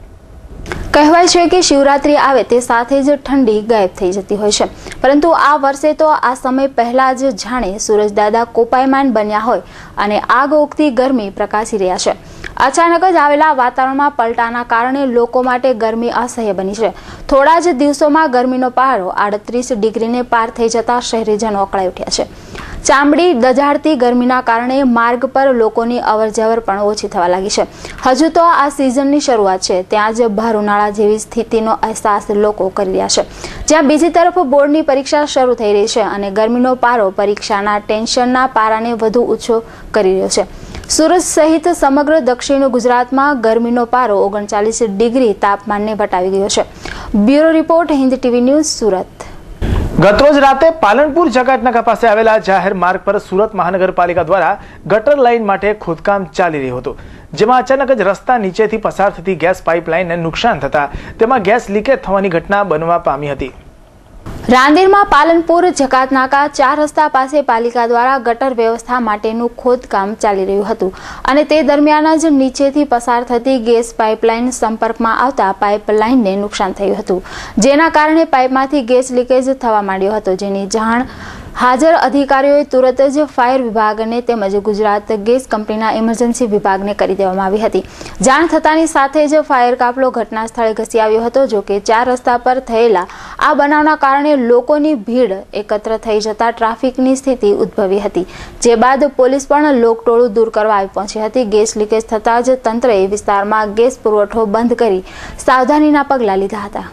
કહેવાય છે કે શિવરાત્રી આવે તે સાથે જ ઠંડી ગાયબ થઈ જતી હોય છે, પરંતુ આ વર્ષે તો આ સમય પહેલા જ જાણે સૂરજદાદા કોપાયમાન બન્યા હોય અને આગ ઓગતી ગરમી પ્રકાશી રહ્યા છે. અચાનક જ આવેલા વાતાવરણમાં પલટાના કારણે લોકો માટે ગરમી અસહ્ય બની છે. થોડા જ દિવસોમાં ગરમીનો પારો 38 ડિગ્રીને પાર થઈ જતા શહેરીજનો અકળાઈ ઉઠ્યા છે. ચામડી દઝાડતી ગરમીના કારણે માર્ગ પર લોકોની અવરજવર પણ ઓછી થવા લાગી છે. હજુ તો આ સિઝનની શરૂઆત છે, ત્યાં જ ભર ઉનાળા જેવી સ્થિતિનો અહેસાસ લોકો કરી રહ્યા છે. જ્યાં બીજી તરફ બોર્ડની પરીક્ષા શરૂ થઈ રહી છે અને ગરમીનો પારો પરીક્ષાના ટેન્શનના પારાને વધુ ઊંચો કરી રહ્યો છે. સુરત સહિત સમગ્ર દક્ષિણ ગુજરાતમાં ગરમીનો પારો 39 ડિગ્રી તાપમાનને વટાવી ગયો છે. Bureau report Hind TV news Surat. ગતરોજ રાતે પાલનપુર જકાતનાકા પાસે આવેલા જાહેર માર્ગ પર સુરત મહાનગરપાલિકા દ્વારા ગટર લાઇન માટે ખોદકામ ચાલી રહ્યું હતું, જેમાં અચાનક જ રસ્તા નીચેથી પસાર થતી ગેસ પાઇપલાઇનને નુકસાન થતા તેમાં ગેસ લીકેજ થવાની ઘટના બનવા પામી હતી. રાંદેરમાં પાલનપુર જકાતનાકા 4 રસ્તા પાસે પાલિકા દ્વારા ગટર વ્યવસ્થા માટેનું ખોદકામ ચાલી રહ્યું હતું અને તે દરમિયાન જ નીચેથી પસાર થતી ગેસ પાઇપલાઇન સંપર્કમાં આવતા પાઇપલાઇનને નુકસાન થયું હતું, જેના કારણે પાઇપમાંથી ગેસ લીકેજ થવા માંડ્યો હતો, જેની જાણ હાજર અધિકારીઓએ તુરત જ ફાયર વિભાગને તેમજ ગુજરાત ગેસ કંપનીના ઇમરજન્સી વિભાગને કરી દેવામાં આવી હતી. જાણ થતાની સાથે જ ફાયર કાફલો ઘટના સ્થળે ઘસી આવ્યો હતો. જો કે 4 રસ્તા પર થયેલા આ બનાવના કારણે લોકોની ભીડ એકત્ર થઈ જતા ટ્રાફિકની સ્થિતિ ઉદ્ભવી હતી, જે બાદ પોલીસ પણ લોકટોળું દૂર કરવા આવી પહોંચી હતી. ગેસ લીકેજ થતાં જ તંત્રએ વિસ્તારમાં ગેસ પુરવઠો બંધ કરી સાવધાનીના પગલાં લીધા હતા.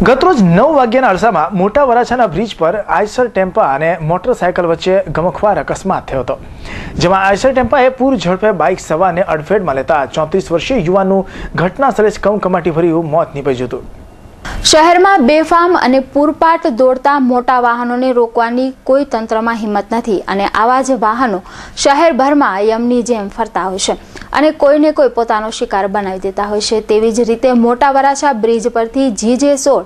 ગતરોજ 9 વાગ્યાના અરસામાં મોટા વરાછાના બ્રિજ પર આઈસર ટેમ્પા અને મોટરસાયકલ વચ્ચે ગમખ્વાર અકસ્માત થયો હતો, જેમાં આઈસર ટેમ્પાએ પૂર ઝડપે બાઇક સવારને અડફેટમાં લેતા 34 વર્ષીય યુવાનનું ઘટના સ્થળે જ કમકમાટી ભર્યું મોત નીપજ્યું હતું. શહેરમાં બેફામ અને પૂરપાટ દોડતા મોટા વાહનોને રોકવાની કોઈ તંત્રમાં હિંમત નથી અને આવા જ વાહનો શહેરભરમાં યમની જેમ ફરતા હોય છે અને કોઈને કોઈ પોતાનો શિકાર બનાવી દેતા હોય છે. તેવી જ રીતે મોટા વરાછા બ્રિજ પરથી GJ16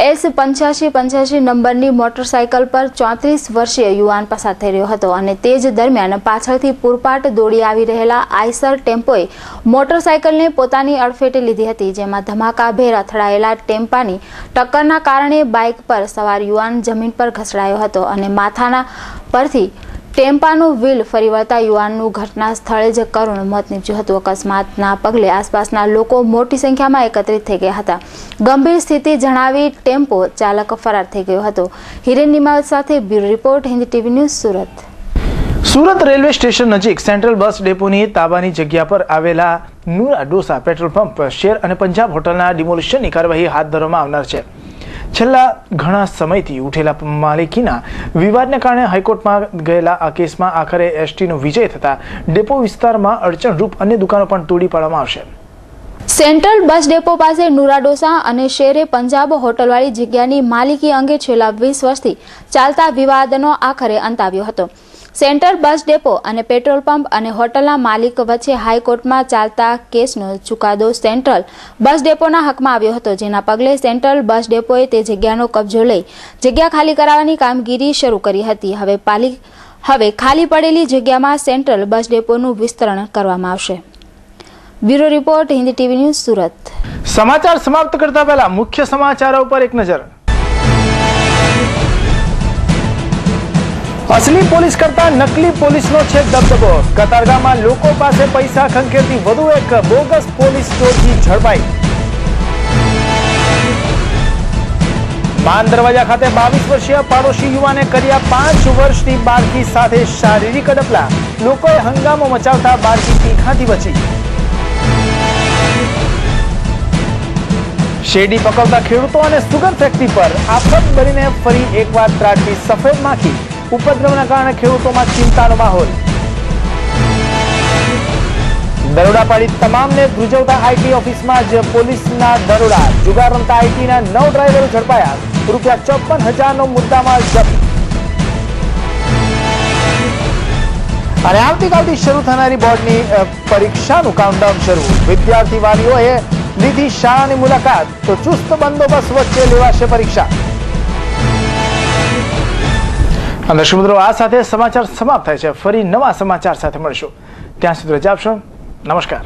S8585 નંબરની મોટરસાયકલ પર 34 વર્ષીય યુવાન પસાર થઈ રહ્યો હતો અને તે જ દરમિયાન પાછળથી પૂરપાટ દોડી આવી રહેલા આઈસર ટેમ્પોએ મોટરસાયકલને પોતાની અડફેટે લીધી હતી, જેમાં ધમાકાભેર અથડાયેલા ટેમ્પાની ટક્કરના કારણે બાઇક પર સવાર યુવાન જમીન પર ઘસડાયો હતો અને માથાના પરથી ટેમ્પાનું વ્હીલ ફરી વળતા યુવાનનું ઘટના સ્થળે જ કરુણ મોત નીપજ્યું હતું। અકસ્માતના પગલે આસપાસના લોકો મોટી સંખ્યામાં એકત્રિત થઈ ગયા હતા। ગંભીર સ્થિતિ જણાવી ટેમ્પો ચાલક ફરાર થઈ ગયો હતો। હિરેન નિમાવત સાથે bureau report, Hindi TV news, Surat. Surat railway station નજીક સેન્ટ્રલ બસ ડેપોની તાબાની જગ્યા પર આવેલા નૂરા ડોસા પેટ્રોલ પંપ, શેર અને પંજાબ હોટલના ડિમોલિશનની કાર્યવાહી હાથ ધરવામાં આવનાર છે। છેલ્લા ઘણા સમયથી ઉઠેલા માલિકીના વિવાદને કારણે હાઈકોર્ટમાં ગયેલા આ કેસમાં આખરે એસટીનો વિજય થતા ડેપો વિસ્તારમાં અડચણરૂપ અન્ય દુકાનો પણ તોડી પાડવામાં આવશે। સેન્ટ્રલ બસ ડેપો પાસે નૂરા ડોસા અને શેરે પંજાબ હોટલવાળી જગ્યાની માલિકી અંગે છેલ્લા 20 વર્ષથી ચાલતા વિવાદનો આખરે અંત આવ્યો હતો। સેન્ટ્રલ બસ ડેપો અને પેટ્રોલ પંપ અને હોટલના માલિક વચ્ચે હાઈકોર્ટમાં ચાલતા કેસનો ચુકાદો સેન્ટ્રલ બસ ડેપોના હકમાં આવ્યો હતો, જેના પગલે સેન્ટ્રલ બસ ડેપોએ તે જગ્યાનો કબજો લઈ જગ્યા ખાલી કરાવવાની કામગીરી શરૂ કરી હતી। હવે ખાલી પડેલી જગ્યામાં સેન્ટ્રલ બસ ડેપોનું વિસ્તરણ કરવામાં આવશે। Bureau report, Hindi TV news, Surat. સમાચાર સમાપ્ત કરતા પહેલા મુખ્ય સમાચારો પર એક નજર। असली પોલીસ કરતા નકલી પોલીસનો છે દબદબો। કતારગામમાં લોકો પાસે પૈસા ખંખેરતી વધુ એક બોગસ પોલીસ ચોરથી ઝડપાઈ। માન દરવાજા ખાતે 22 વર્ષીય પાડોશી યુવાને કર્યા 5 વર્ષની બાળકી સાથે શારીરિક અડપલા। લોકોએ હંગામો મચાવતા બાળકી તીખાથી બચી। શેરડી પકવતા ખેડૂતો અને સુગર ફેક્ટરી પર આફત બનીને ફરી એકવાર ત્રાટકી સફેદ માખી। ઉપદ્રવના કારણે ખેડૂતોમાં ચિંતાનો માહોલ। દરોડા પાડી તમામને ધ્રુજવતા આઈટી ઓફિસમાં જ પોલીસના દરોડા। જુગાર રમતા આઈટીના 9 ડ્રાઈવરો ઝડપાયા। ₹54,000નો મુદ્દામાલ જપ્ત। અને આવતીકાલથી શરૂ થનારી બોર્ડની પરીક્ષાનું કાઉન્ટડાઉન શરૂ। વિદ્યાર્થી વાલીઓએ લીધી શાળાની મુલાકાત, તો ચુસ્ત બંદોબસ્ત વચ્ચે લેવાશે પરીક્ષા। દર્શક મિત્રો, આ સાથે સમાચાર સમાપ્ત થાય છે। ફરી નવા સમાચાર સાથે મળીશું, ત્યાં સુધી રજા આપશો। નમસ્કાર।